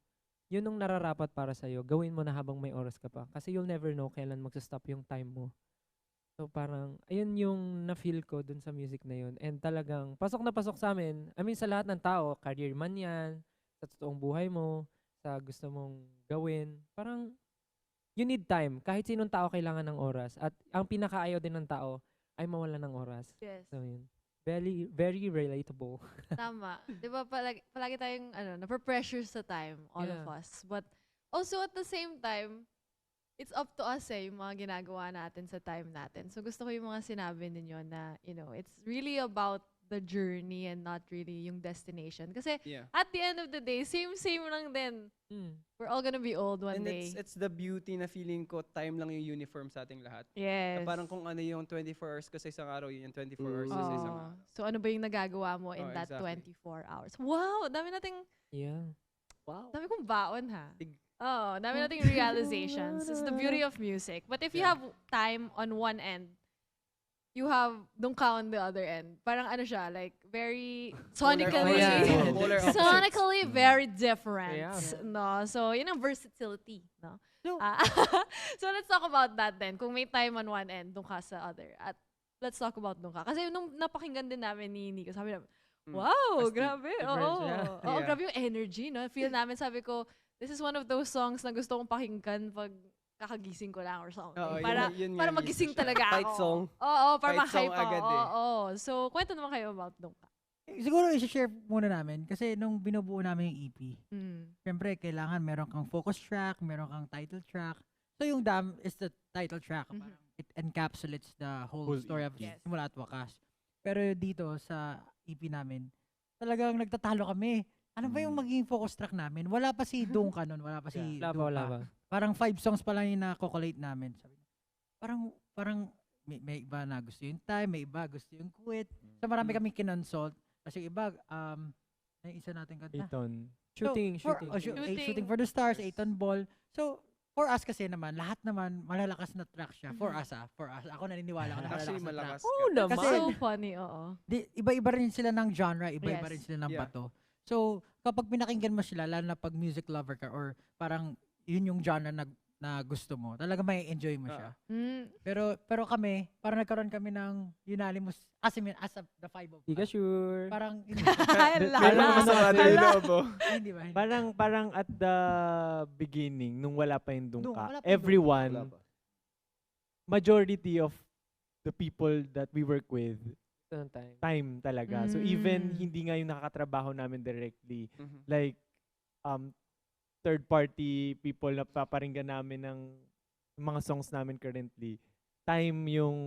yun yung nararapat para sa'yo. Gawin mo na habang may oras ka pa. Kasi you'll never know kailan magsa-stop yung time mo. So parang, ayun yung na-feel ko dun sa music na yun. And talagang, pasok na pasok sa amin. I mean, sa lahat ng tao, career man yan, sa totoong buhay mo, sa gusto mong gawin. Parang, you need time. Kahit sinong tao kailangan ng oras. At ang pinakaayaw din ng tao ay mawala ng oras. Yes. So yun. Very, very relatable. Tama. Di ba palagi tayong nape-pressure sa time, all of Yeah. us. But also at the same time, it's up to us yung mga ginagawa natin sa time natin. So gusto ko yung mga sinabi ninyo na, it's really about the journey and not really yung destination. Kasi Yeah. at the end of the day, same lang din. Mm. We're all gonna be old one And day. it's the beauty na feeling ko, time lang yung uniform sa ating lahat. Yes. Na parang kung ano yung 24 hours ko sa isang araw, yun yung 24 hours ko sa isang Oh. araw. So ano ba yung nagagawa mo in Oh, that exactly. 24 hours? Wow! Dami nating, Yeah. dami kong baon ha. Tig- Oh, dami nating realizations. It's the beauty of music. But if you Yeah. have time on one end, you have Dungka on the other end. Parang ano siya, like very sonically, opposite. Polar opposites. sonically very different. Yeah. No, so yun ang versatility, no. So- Ah, so let's talk about that then. Kung may time on one end, Dungka sa other. At let's talk about Dungka. Kasi nung napakinggan din namin ni Nico, sabi namin, Mm. wow, Astig. grabe. Oo, Different siya. oo, Yeah. grabe yung energy, no. Feel namin, sabi ko, this is one of those songs na gusto kong pakinggan pag kakagising ko lang or something. Oo, para yun para nga, magising siya. talaga ako. Fight song. Oo, para Fight song ma-hype ako. agad eh. Oo. So, kwento naman kayo about Dungka. Siguro i-share muna namin kasi nung binubuo namin yung EP, Mm. syempre kailangan meron kang focus track, meron kang title track. So yung Dam is the title track. Mhm. Parang it encapsulates the whole Whole story of EP. Yes. simula at wakas. Pero dito sa EP namin, talagang nagtatalo kami. Ano ba yung magiging focus track namin? Wala pa si Dungka nun, wala pa si Wala pa, Dungka. wala pa. Parang 5 songs pa lang yung na-collate namin. Sabi, parang may iba na gusto yung time, may iba gusto yung quit. So marami kami kinonsult. Kasi yung iba, yung isa natin kanta. Eton. Shooting, So, shooting. Shooting. Shooting for the Stars, Eighton Ball. So, for us kasi naman, lahat naman malalakas na track siya. For us for us. Ako naniniwala ko na Actually, malalakas na track. malakas. Oo ka. naman. Kasi- So funny, oo. Iba-iba rin sila ng genre, iba-iba Yes. rin sila ng Yeah. bato. So, kapag pinakinggan mo sila, lalo na pag music lover ka or parang yun yung genre na gusto mo, talaga may enjoy mo siya. Mm. Pero kami, parang nagkaroon kami ng unanimous, as the five of Di ka us. sure. Parang, Meron Hala. naman sa Sarado atin. yung loob, oh. hindi ba? Parang at the beginning, nung wala pa yung Dungka, Wala pa yung everyone, Wala pa. majority of the people that we work with, Ito ng time. time talaga. So even Mm. hindi nga yung nakakatrabaho namin directly, Mhm. like third party people na paparinggan namin ng mga songs namin currently, time yung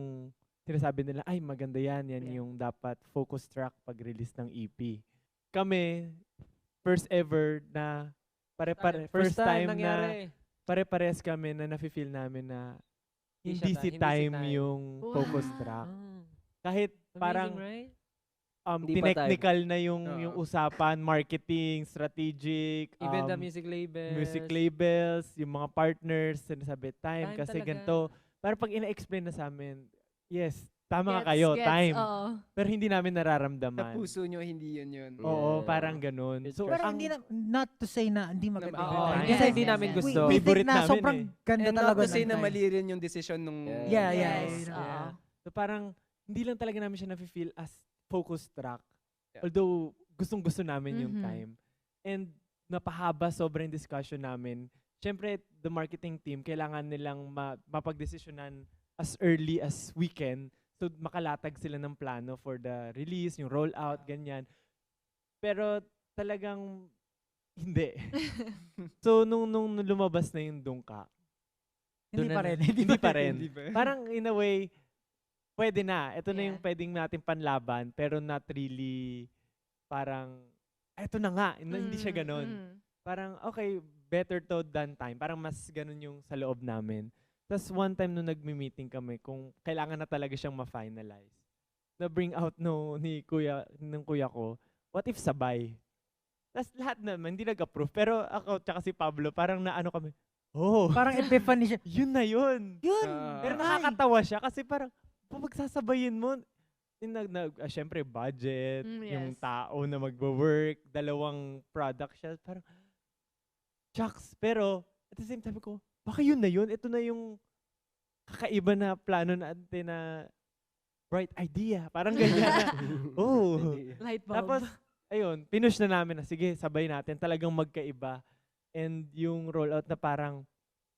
sinasabi nila, ay maganda yan Yeah. yung dapat focus track pag release ng EP. Kami, first ever na first time na nangyari. pare-pares kami na nafe-feel namin na Hindi hindi siya si hindi si time time. yung focus Wow. track. Ah, Kahit amazing, parang right? Hindi pa time. tinechnical na yung Oo. usapan, marketing, strategic, Even the music labels. music labels, yung mga partners, sinasabi time Time kasi talaga. ganito. Pero pag ina-explain na sa amin, yes, tama nga Gets, kayo, gets, time. Oo. Pero hindi namin Sa nararamdaman. puso nyo, hindi yun. Oo, Yeah. parang ganun. It's So, Pero ang, hindi na, not to say na hindi maganda. Na- yung Oo, time. yes, Kasi hindi namin gusto. We Favorite think na namin sobrang ganda And not talaga to say ng na time. mali rin yung decision nung... Yeah, Yes. yeah. Oo. so parang hindi lang talaga namin siya nafe-feel as focus track. Yeah. Although gustong-gusto namin yung Mhm. time. And napahaba sobrang discussion namin. Siyempre, the marketing team, kailangan nilang mapagdesisyonan as early as we can. So makalatag sila ng plano for the release, yung rollout, ganyan. Pero talagang hindi. So nung lumabas na yung Dungka, Hindi doon pa na- rin. Hindi pa rin. Hindi ba? Parang in a way, pwede na. Ito na Yeah. yung pwedeng natin panlaban, pero not really parang, eto na nga, hindi siya ganun. Mm. Parang, okay, better to than time. Parang mas ganun yung sa loob namin. Tapos one time nung nagmi-meeting kami, kung kailangan na talaga siyang ma-finalize, na-bring out ng kuya ko, what if sabay? Tapos lahat naman, hindi nag-approve. Pero ako, tsaka si Pablo, parang naano kami, oh, Parang epiphany siya. yun na yun. Yun! Pero Ah. nakakatawa siya kasi parang, pagsasabayin mo, syempre budget, yung Yes. tao na magwo-work, dalawang product siya, parang, shucks. Pero, at the same time ko, baka yun na yun, ito na yung kakaiba na plano natin na bright idea. Parang ganyan na, oh. Light bulb. Tapos, ayun, pinush na namin na, sige, sabay natin, talagang magkaiba. And yung rollout na parang,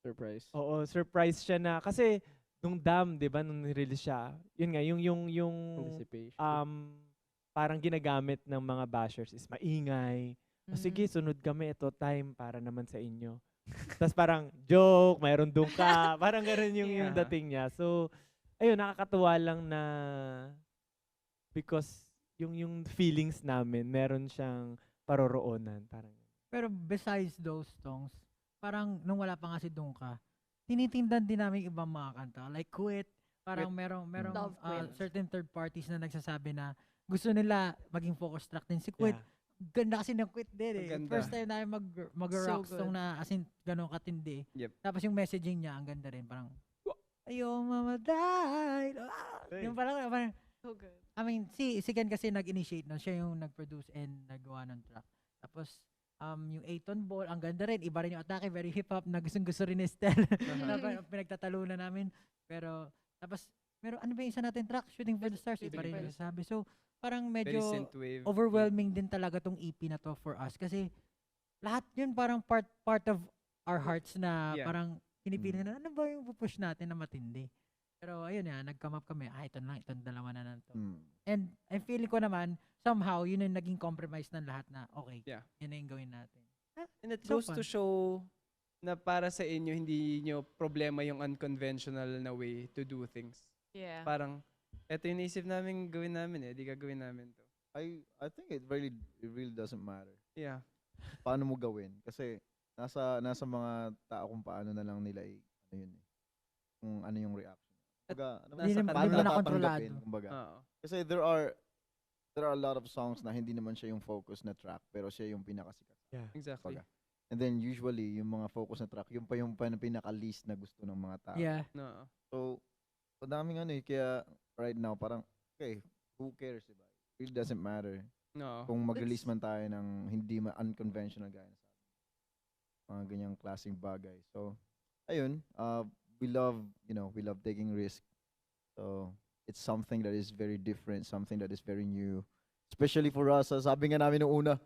Surprise. oo, surprise siya na, kasi, nung Dam, di ba, nung nirelease siya, yun nga, yung Anticipation. parang ginagamit ng mga bashers is maingay. O sige, sunod kami, ito time para naman sa inyo. Tapos parang joke, mayroon Dungka, parang gano'n yung Yeah. dating niya. So, ayun, nakakatuwa lang na because yung feelings namin, meron siyang paroroonan. Parang, Pero besides those songs, parang nung wala pa nga si Dungka, tinitingnan din namin yung ibang mga kanta. Like Quit, parang merong Love Quit. certain third parties na nagsasabi na gusto nila maging focus track din si Quit. yeah. Ganda kasi ng Quit din eh. Ang ganda. First time namin mag-rock So song good. na as in ganun katindi. Yep. Tapos yung messaging niya, ang ganda rin. Parang, ayaw mamatay. Hey. Yung parang, So good. I mean, si Ken kasi nag-initiate nun. Siya yung nag-produce and nagawa ng track. Tapos, yung Eighton Ball, ang ganda rin. Iba rin yung atake, very hip-hop, na gustong-gusto rin ni Estel. na pinagtatalunan namin. Pero, tapos, ano ba yung isa natin track? Shooting for the Stars. Shooting Iba rin for yung the sabi. So, parang Very medyo synthwave. overwhelming din talaga tong EP na to for us. Kasi, lahat yun parang part of our hearts na Yeah. parang pinipili na, ano ba yung pupush natin na matindi? Pero ayun yan, nag-come up kami, ito na lang, itong dalawa na lang to. And I'm feeling ko naman, somehow, yun yung naging compromise ng lahat na, okay, Yeah. yun na yung gawin natin. And it So goes fun. to show na para sa inyo, hindi nyo problema yung unconventional na way to do things. Yeah. Parang, eto yung naisip namin gawin namin di gagawin namin to. I think it really doesn't matter. Yeah. Paano mo gawin? Kasi nasa mga tao kung paano na lang nila ano yun eh. Kung ano yung reaction. Kumbaga, Hindi Nasa naman- paano hindi nila mo na kontrolado. tatanggapin, kumbaga. Oo. Kasi there are a lot of songs na hindi naman siya yung focus na track pero siya yung pinakasikat. Exactly. Kumbaga. And then usually yung mga focus na track, yung pinaka-least na gusto ng mga tao. Yeah. No. So, madaming kaya right now parang, okay, who cares, diba? It really doesn't matter. No. Kung mag-release It's- man tayo ng hindi unconventional gaya na sabi. Mga ganyang klaseng bagay. So, ayun, we love taking risk. So, it's something that is very different, something that is very new. Especially for us, sabi nga namin nung una,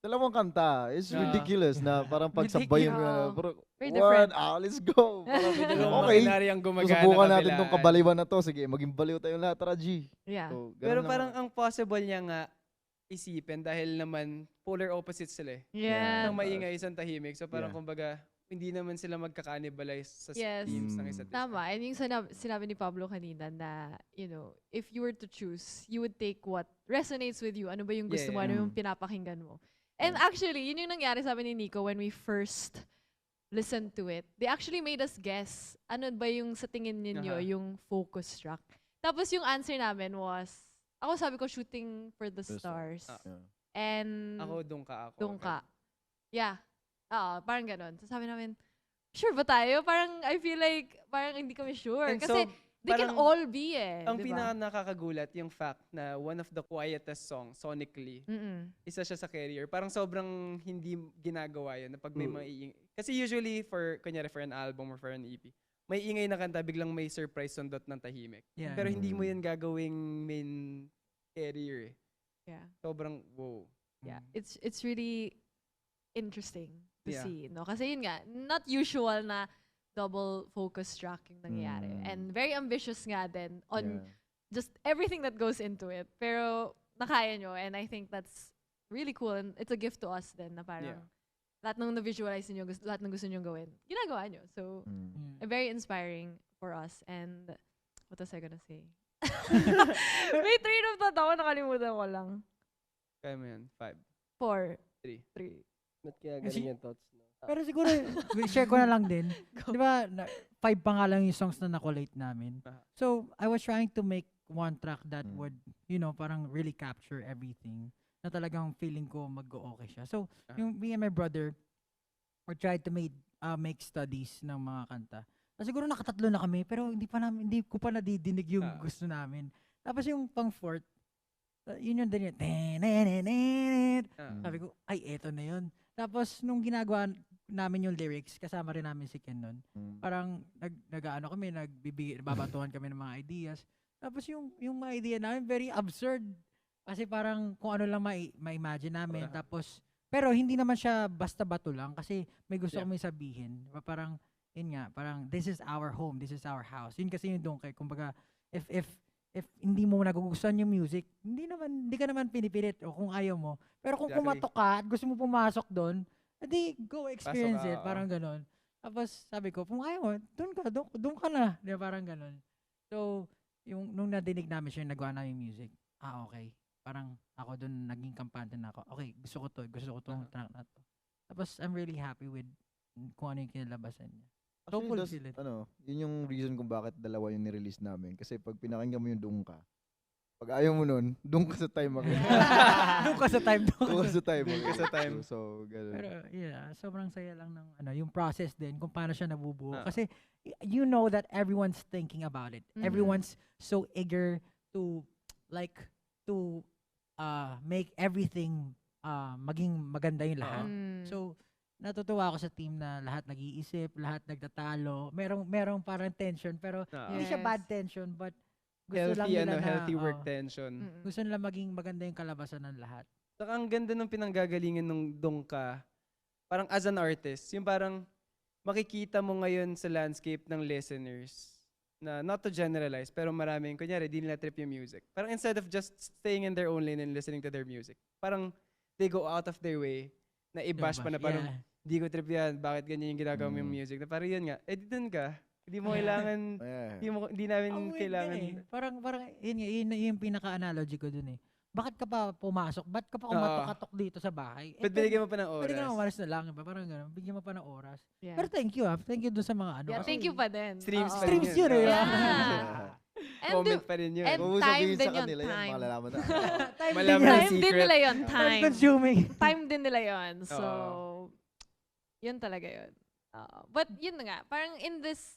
dalawang kanta. It's ridiculous na parang pagsabay yung Ridiculous. pero, Very what? different. Let's go. Parang Dalawang okay. makinarya ang gumagana Susubukan natin kabilaan. tong kabaliwan na to. Sige, maging baliw tayo lahat, tara G. Yeah. So, ganun Pero lang. parang ang possible niya nga isipin dahil naman polar opposites sila eh. Yeah. Isang maingay, isang tahimik. So parang Yeah. kumbaga, hindi naman sila magka-cannibalize sa Yes. themes ng isa't isa. Tama. And yung sinabi ni Pablo kanina na, if you were to choose, you would take what resonates with you. Ano ba yung gusto mo? Yeah. Ano yung pinapakinggan mo? And actually, yun yung nangyari sa amin ni Nico when we first listened to it. They actually made us guess ano ba yung sa tingin ninyo Aha. yung focus track. Tapos yung answer namin was, ako sabi ko Shooting for the The Stars. Ah. Yeah. And Ako, doon ka ako. doon ka. Yeah. Oo, parang ganun. So sabi namin, sure ba tayo? Parang I feel like, parang hindi kami sure. And Kasi so, they can parang all be ang diba? pinaka nakakagulat yung fact na one of the quietest songs sonically, Mm-mm. isa siya sa Carrier. Parang sobrang hindi ginagawa yun na pag may mga iingay. Kasi usually kunyari for an album or for an EP, may ingay na kanta, biglang may surprise sundot ng tahimik. Yeah. Pero hindi mo Mm. yun gagawing main Carrier eh. Yeah. Sobrang wow. Yeah. It's really interesting to Yeah. see, no? Kasi yun nga, not usual na double focus track yung nangyayari. Mm. And very ambitious nga din on Yeah. just everything that goes into it. Pero nakaya nyo, and I think that's really cool, and it's a gift to us din na parang Yeah. lahat ng na-visualize nyo, lahat ng gusto nyo gawin, ginagawa nyo. So, Mm. very inspiring for us. And what was I gonna say? May train of thought ako, nakalimutan ko lang. Kaya mo yan. 5, 4, 3. 3. Ba't kaya Kasi- ganun yung thoughts no? Pero siguro, share ko na lang din. Di ba, 5 pa nga lang yung songs na nakolate namin. Aha. So, I was trying to make one track that Mm. would, parang really capture everything. Na talagang feeling ko mag-okay siya. So, Aha. yung me and my brother, we tried to make studies ng mga kanta. Siguro nakatatlo na kami, pero hindi ko pa nadidinig yung Ah. gusto namin. Tapos yung pang fourth, yun yung din yun. Tenenenet. Ah. Sabi ko, ay, eto na yun. Tapos, nung ginagawa namin yung lyrics, kasama rin namin si Ken nun. Mm. Parang, nag-ano kami, babatuhan kami ng mga ideas. Tapos, yung mga idea namin, very absurd. Kasi parang, kung ano lang ma-imagine namin. Aha. Tapos, pero hindi naman siya basta bato lang. Kasi, may gusto Yeah. kami sabihin. Parang, yun nga, parang, this is our home, this is our house. Yun kasi yung doon kay, kumbaga, if hindi mo nagugustuhan yung music, hindi ka naman pinipilit o kung ayaw mo. Pero kung Exactly. kumatok ka at gusto mo pumasok doon, edi go experience Pasok ka, it. Parang ganon. Tapos sabi ko, kung ayaw mo, doon ka na. Di ba, parang ganon. So, nung nadinig namin siya, yung nagawa namin yung music, okay. parang ako dun naging kampante na ako. Okay, gusto ko tong track na to. Tapos I'm really happy with kung ano yung kinalabasan niya. So Actually, fulfill it. yun yung reason kung bakit dalawa yung nirelease namin. Kasi pag pinakinggan mo yung Doon Ka, pag ayaw mo nun, doon ka sa time ako. Doon ka sa time. Doon ka sa time. Doon ka sa time. So, ganun. Pero yeah, sobrang saya lang ng yung process din kung paano siya nabubuo. Ah. Kasi you know that everyone's thinking about it. Mhm. Everyone's so eager to make everything maging maganda yung lahat. Mm. So natutuwa ako sa team na lahat nag-iisip, lahat nagtatalo. Merong parang tension pero hindi siya Yes. bad tension but gusto lang Healthy, nila na healthy work tension. Mm-mm. gusto nila maging maganda yung kalabasan ng lahat. Saka ang ganda ng pinanggagalingan nung Doon Ka, parang as an artist, yung parang makikita mo ngayon sa landscape ng listeners na not to generalize, pero maraming, kunyari, di nila trip yung music. Parang instead of just staying in their own lane and listening to their music, parang they go out of their way na i-bash pa na parang, Yeah. di ko trip yan, bakit ganyan yung ginagawa mo yung music? Na parang yun nga, di dun ka. Hindi mo kailangan, Yeah. di namin Ang weird kailangan. nga eh. Parang yun yung pinaka-analogy ko dun eh. Bakit ka pa pumasok? Bakit ka pa kumatok-katok dito sa bahay? But binigyan mo pa ng Pwede ka na oras. umalis na lang. Diba? Parang gano'n. Bigyan mo pa ng oras. Yeah. Pero thank you Thank you dun sa mga ano. Yeah, kasi thank you pa din. Streams Oo. pa rin Streams yun eh. Yeah. And Comment pa rin yun. and Kung mo time sabihin din sa yun, kanila yan, time. malalaman na. Time Malaman din na yan. Time din secret. nila yun. Time Time. consuming. Time din nila yun. So, Oo. yun talaga yun. But yun na nga, parang in this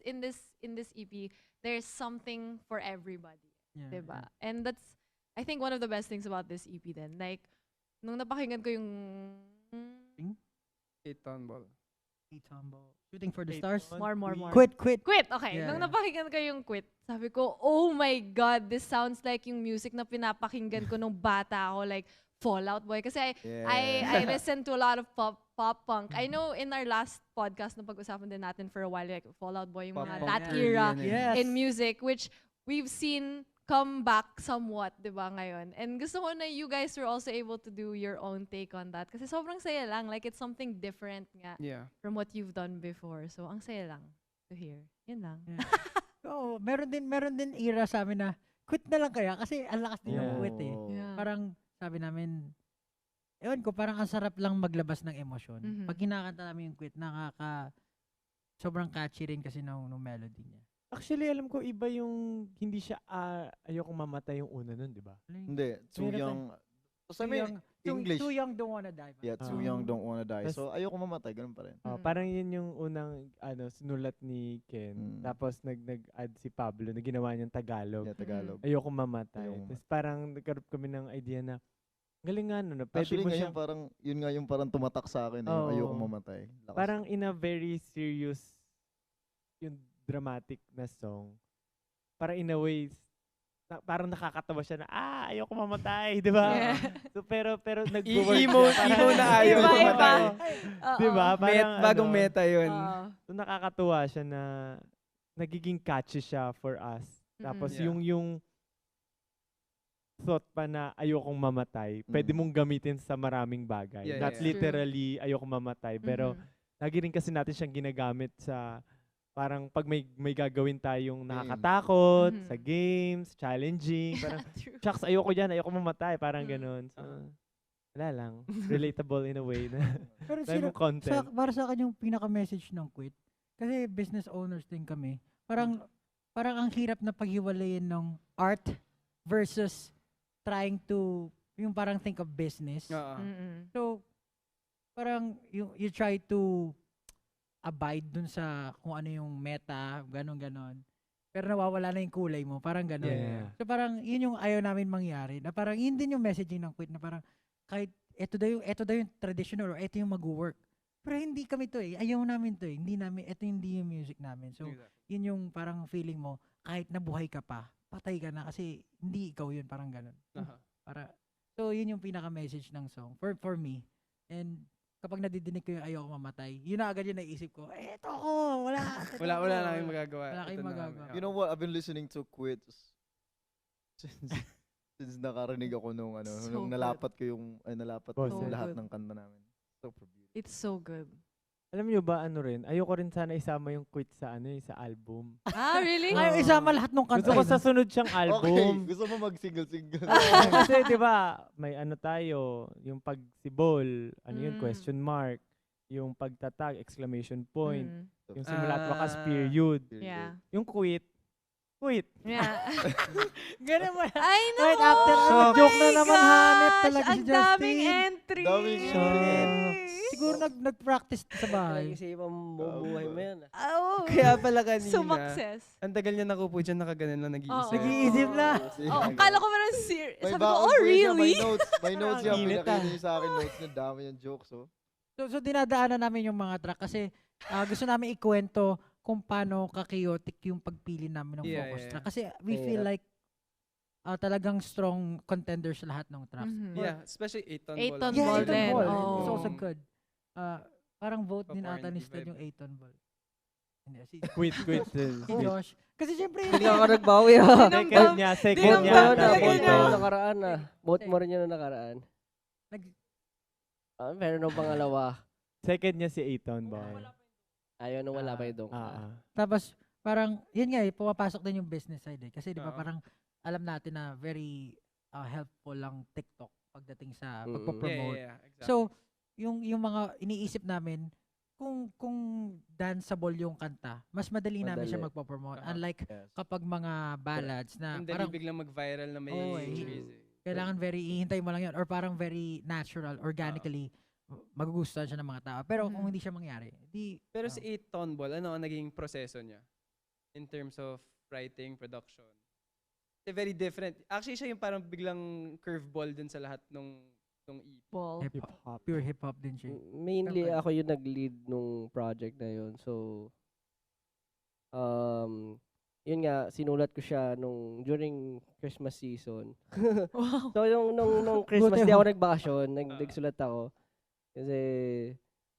EP, there's something for everybody. Yeah. Diba? And that's, I think, one of the best things about this EP then. Like, nung napakinggan ko yung... Eight ton ball. Shooting for the Eight stars. on. More. Quit. Quit! Okay. Yeah. Nung napakinggan ko yung Quit, sabi ko, oh my God, this sounds like yung music na pinapakinggan ko nung bata ako, like Fallout Boy. Kasi I listen to a lot of pop punk. I know in our last podcast na pag-usapan din natin for a while, like Fallout Boy, yung Pop mga punk that early era yan eh. Yes. in music, which we've seen come back somewhat, di ba, ngayon. And gusto ko na you guys were also able to do your own take on that. Kasi sobrang saya lang. Like, it's something different nga Yeah. from what you've done before. So, ang saya lang to hear. Yun lang. Oo, meron din era sa amin na quit na lang kaya kasi ang lakas din ng Yeah. quit eh. Yeah. Parang sabi namin, ewan ko, parang ang sarap lang maglabas ng emosyon. Mhm. Pag kinakanta namin yung quit, sobrang catchy rin kasi nung melody niya. Actually, alam ko iba yung hindi siya ayokong mamatay yung una nun, di ba? Hindi, Too Meron Young. So, I mean, English. Too young, don't wanna die. Yeah, Too Ah. Young, Don't Wanna Die. Tas- So, ayoko mamatay, ganun pa rin. Mm. Parang yun yung unang sinulat ni Ken. Mm. Tapos nag-add si Pablo na ginawa niyang Tagalog. Yeah, Tagalog. Ayoko mamatay. Ayoko Tapos parang nagkaroon kami ng idea na galing nga no, pwede Actually, mo ngayon siya yun nga yung parang tumatak sa akin. Yung Oo. ayoko mamatay. Lakas. parang in a very serious yung dramatic na song. Parang in a way parang nakakatawa siya na ayoko mamatay, di ba? Yeah. So pero Emo nagwo-work siya, parang- emo na ayaw Iba, mamatay. Oo. Di ba? Parang Bagong meta yun. Oo. So nakakatuwa siya na nagiging catchy siya for us. Tapos Yeah. yung thought pa na ayokong mamatay, pwede mong gamitin sa maraming bagay. Yeah, Not yeah. literally ayokong mamatay, pero Mhm. lagi rin kasi natin siyang ginagamit sa parang pag may gagawin tayong Game. nakakatakot, Mhm. sa games, challenging, parang True. shucks, ayoko dyan, ayoko mamatay, parang Mm. ganun. So, wala lang. Relatable in a way na Pero dahil mong content. para sa akin yung pinaka-message ng quit, kasi business owners din kami, parang ang hirap na paghiwalayin ng art versus trying to, yung parang think of business. Oo. Mm-mm. So, parang you try to abide dun sa kung ano yung meta, ganon. Pero nawawala na yung kulay mo, parang ganon. Yeah. So parang yun yung ayaw namin mangyari. Na parang yun din yung messaging ng quit na parang kahit eto daw yung traditional or eto yung mag-work. Pero hindi kami to eh. Ayaw namin to eh. Eto hindi yung music namin. So yun yung parang feeling mo kahit nabuhay ka pa, patay ka na kasi hindi ikaw yun, parang ganon. Aha. So yun yung pinaka-message ng song for me. And kapag nadidinig ko yung ayoko mamatay, yun na agad yung naisip ko, eto ko, wala. Wala na kayong magagawa. Wala kayong Ito na magagawa. kami. You know what? I've been listening to Quit since nakarinig ako nung So nung good. nalapat ko yung Boses. lahat good. ng kanta namin. Super beautiful. It's so good. Alam niyo ba ano rin, ayoko rin sana isama yung quit sa sa album. Really? Ayaw isama lahat ng kanta. Gusto ko eh, sa no? sunod siyang Okay, album. gusto mo mag-single-single. Kasi 'di ba, may ano tayo, yung pagsibol, yun, Mm. question mark, yung pagtatag, exclamation point, Mm. yung simula at wakas Ah. period, Yeah. yung quit. Yeah. Ganun mo. I know! Right after, Oh joke my na naman, hanep gosh! talaga si Ang daming Justin. entry! Daming entry. Siguro nag-practice sa bahay. Nag-isipan mo buhay mo yan. Oh, Kaya pala kanina, sumakses. ang tagal niya nakupo dyan, nakaganan lang, nag-iisip. Oo. Nag-iisip na. Oh, kala ko meron serious. May Sabi ko, baon oh, po yan siya, really? May notes yan. Ang init, Pinakita niya sa akin notes na dami yung jokes, oh. So dinadaanan namin yung mga track kasi gusto namin ikwento kung paano ka-chaotic yung pagpili namin ng Yeah, focus yeah. track. Kasi we Mahirap. feel like talagang strong contenders lahat ng tracks. Mhm. Yeah, especially 8-ton ball. 8-ton Yeah, ball 8-ton din. ball. Oh. It's also good. Parang vote din Pa-R&B ata ni Sted vibe. yung 8-ton ball. Hindi, si Quit. si Josh. Kasi syempre, Hindi ka nagbawi ha. Second niya, second Vote mo niya. yun Dinamdam na, talaga vote mo niya. yun nakaraan na. Vote mo rin yun na nakaraan. Nag- Meron ng pangalawa. Second niya si Eiton Boy. Ayaw nung wala pa yung dong. Tapos parang, yun nga pumapasok din yung business side eh. Kasi di ba Oo. parang alam natin na very helpful lang TikTok pagdating sa Mm. pagpapromote. Exactly. So, yung mga iniisip namin, kung danceable yung kanta, mas madali namin siya Madali. magpapromote. Aha. Unlike Yes. kapag mga ballads na Ang parang dali biglang mag-viral na may Oo, entries eh. kailangan very, ihintay mo lang yun. Or parang very natural, organically, magugustuhan siya ng mga tao. Pero kung Mhm. hindi siya mangyari, di... Pero si 8-ton ball, ano ang naging proseso niya? In terms of writing, production. It's very different. Actually, siya yung parang biglang curveball din sa lahat nung EP. Ball. hip-hop. Pure hip-hop din siya. Mainly Okay. ako yung nag-lead nung project na yun. So, yun nga, sinulat ko siya during Christmas season. Wow. So, nung Christmas, Buti di ho. ako nagbakasyon. Nagsulat ako. Kasi,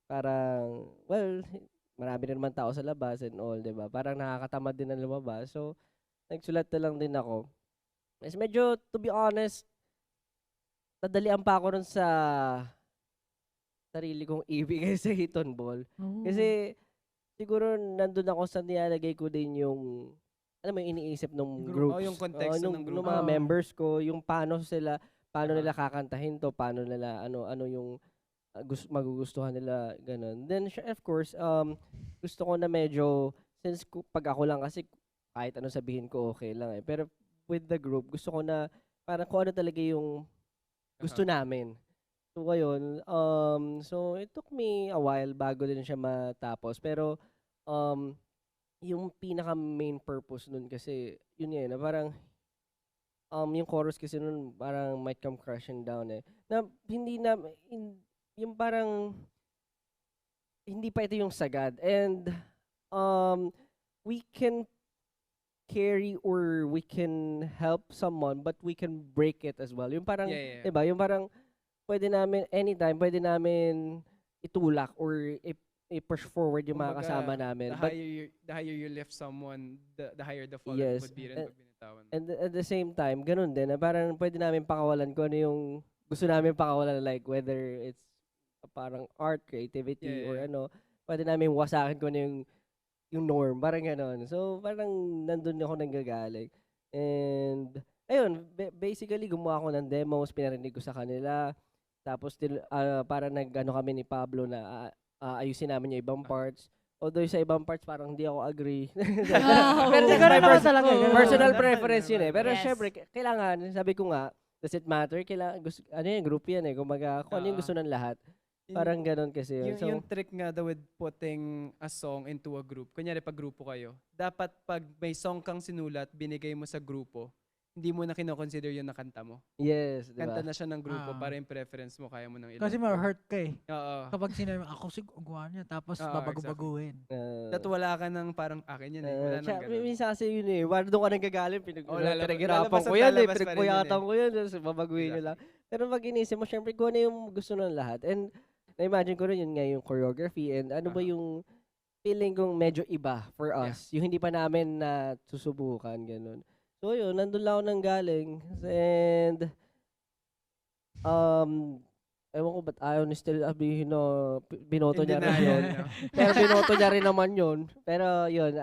parang, well, marami na naman tao sa labas and all, di ba? Parang nakakatamad din na lumabas. So, nagsulat na lang din ako. Mas medyo, to be honest, nadalian pa ako nun sa sarili kong ibigay sa Hiton Ball. Oh. Kasi, siguro, nandun ako sa nilalagay ko din yung, alam mo, yung iniisip ng groups. Oh, yung konteksto ng group. Nung mga Oo. members ko, yung paano nila kakantahin to, paano nila, ano yung magugustuhan nila, ganun. Then, of course, gusto ko na medyo, since pag ako lang kasi, kahit ano sabihin ko, okay lang eh. Pero, with the group, gusto ko na, parang kung ano talaga yung gusto namin. So, ngayon, so, it took me a while bago din siya matapos. Pero, yung pinaka main purpose nun kasi, yun nga, na parang, yung chorus kasi nun, parang might come crashing down eh. Na, yung parang, hindi pa ito yung sagad. And, we can carry or we can help someone, but we can break it as well. Yung parang, Yeah. diba? Yung parang, pwede namin, anytime, pwede namin itulak or i-push forward yung mga Kumbaga, kasama namin. The But, higher you lift someone, the higher the fall Yes, would be rin pag binitawan. and at the same time, ganun din, na parang pwede namin pakawalan kung ano yung gusto namin pakawalan, like whether it's parang art, creativity, Yeah, or yeah. ano, pwede namin wasakin kung ano yung norm, parang gano'n. So, parang nandun ako nanggagaling. And, ayun, basically, gumawa ako ng demos, pinarinig ko sa kanila. Tapos, parang nag-ano kami ni Pablo na ayusin namin yung ibang parts. Although sa ibang parts, parang hindi ako agree. Pero that's Ganun my naman talaga, ganun. personal Normal, preference yun eh. normal. Pero Yes. syempre, kailangan, sabi ko nga, does it matter? Kailangan, ano yung group yan eh. Kumbaga, kung ano yung gusto ng lahat. Parang ganun kasi yun. Yung, So, yung trick nga daw with putting a song into a group, kunyari pag grupo kayo, dapat pag may song kang sinulat, binigay mo sa grupo, hindi mo na kinoconsider yung nakanta mo. yes, di ba? Kanta na siya ng grupo Ah. para yung preference mo, kaya mo nang ilan. Kasi ma-hurt ka eh. Oo. Kapag sinabi, ako gumawa niya, tapos Oo, babago-baguhin. That wala ka ng parang akin yan eh. Wala nang ganun. minsan kasi yun eh. Wala doon ka nang gagaling. Pinaghirapan lalabas ko at yan eh. lalabas pa rin Pinagpuyatan yun eh. ko yan. Tapos babaguhin nyo lang. Pero pag inisip mo, syempre kung ano yung gusto ng lahat. And na-imagine ko rin yun nga yung choreography. And ano ba yung feeling kong medyo iba for us. Yung hindi pa namin na susubukan. Ganun. So yun, nandun lang ako nang galing. And Ewan ko ba't ayaw ni Stel sabihin na binoto In niya rin denial, yun. no? Pero binoto niya rin naman yun. Pero yun,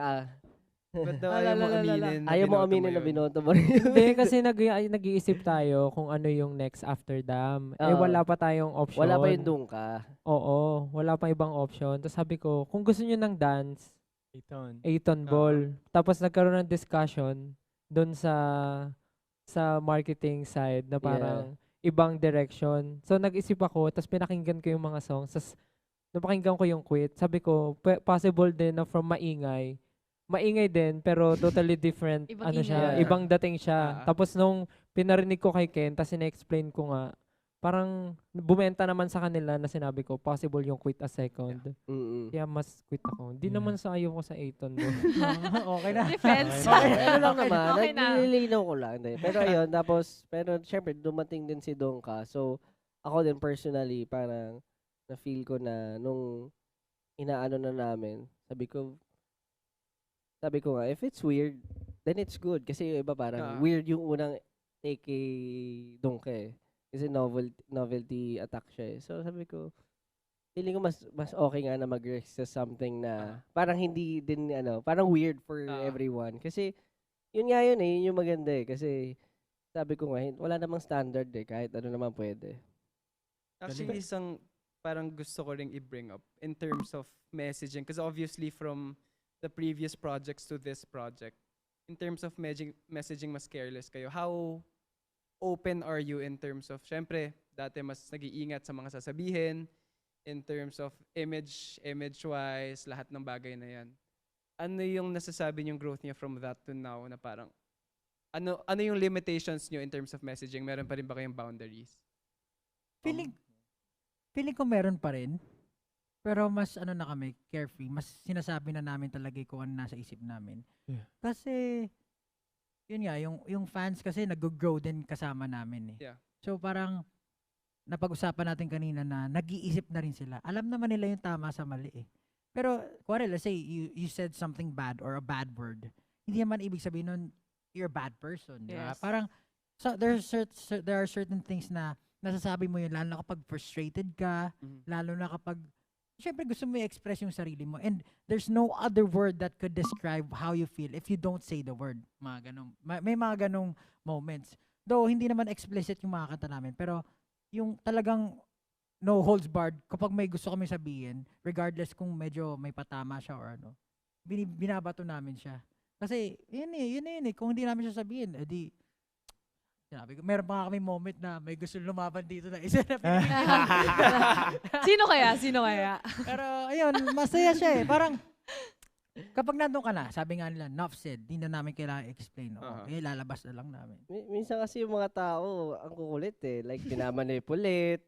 Ba't daw ayaw mo aminin na ayaw mo binoto aminin na yun? binoto mo rin. Hindi, kasi nag-iisip tayo kung ano yung next after Dam. Oo. Wala pa tayong option. Wala pa yung doon ka. Oo, wala pa ibang option. Tapos sabi ko, kung gusto niyo ng dance, Iton. Aton Ball. Tapos nagkaroon ng discussion doon sa marketing side na parang ibang direction. So nag-isip ako, tapos pinakinggan ko yung mga songs, tapos napakinggan ko yung Quit. Sabi ko, possible din na from maingay din, pero totally different, Ibang ano ingay. siya, Yeah. ibang dating siya. Tapos nung pinarinig ko kay Ken, tapos ina-explain ko nga, parang bumenta naman sa kanila na sinabi ko, possible yung Quit a second. Mm-mm. Kaya mas quit ako. Hindi Yeah. naman sa ayaw ko sa Aton Ball. Okay na. Defense. Okay, ano lang naman, Okay na. nililinaw ko lang. Hindi. Pero ayun, tapos, pero syempre, dumating din si Donka. So, ako din personally, parang, na-feel ko na, nung inaano na namin, sabi ko nga, if it's weird, then it's good. Kasi yung iba parang, weird yung unang take kay Donka eh. Kasi novelty attack siya eh. So, sabi ko, feeling ko mas okay nga na mag-risk sa something na parang hindi din parang weird for everyone kasi yun nga yun eh, yun yung maganda eh kasi sabi ko nga wala namang standard eh, kahit ano naman pwede. Actually, isang parang gusto ko ring i-bring up in terms of messaging because obviously from the previous projects to this project, in terms of messaging mas careless kayo. How open are you in terms of, syempre, dati mas nag-iingat sa mga sasabihin, in terms of image-wise, lahat ng bagay na yan. Ano yung nasasabi niyong growth niya from that to now na parang, ano yung limitations niyo in terms of messaging? Meron pa rin ba kayong boundaries? Feeling ko meron pa rin. Pero mas na kami, carefree. Mas sinasabi na namin talaga kung ano nasa isip namin. Yeah. Kasi, yun nga, yung fans kasi nag-grow din kasama namin eh. Yeah. So parang, napag-usapan natin kanina na nag-iisip na rin sila. Alam naman nila yung tama sa mali eh. Pero, kuwari, let's say, you said something bad or a bad word. Hindi naman ibig sabihin nun, you're a bad person. Diba? Yes. Parang, so there are certain things na nasasabi mo yun, lalo na kapag frustrated ka, lalo na kapag, syempre gusto mo i-express yung sarili mo. And there's no other word that could describe how you feel if you don't say the word. Mga ganong, may mga ganong moments. Though, hindi naman explicit yung mga kanta namin. Pero, yung talagang no holds barred, kapag may gusto kami sabihin, regardless kung medyo may patama siya or ano, binabato namin siya. Kasi, yun eh. Kung hindi namin siya sabihin, edi, sinabi ko, meron pa nga kami moment na may gusto lumaban dito na isa na Sino kaya? Pero, ayun, masaya siya eh. Parang, kapag nandun ka na, sabi nga nila, enough said, di na namin kailangan explain. Okay, lalabas na lang namin. Minsan kasi yung mga tao, ang kukulit eh. Like, pinamanipulate,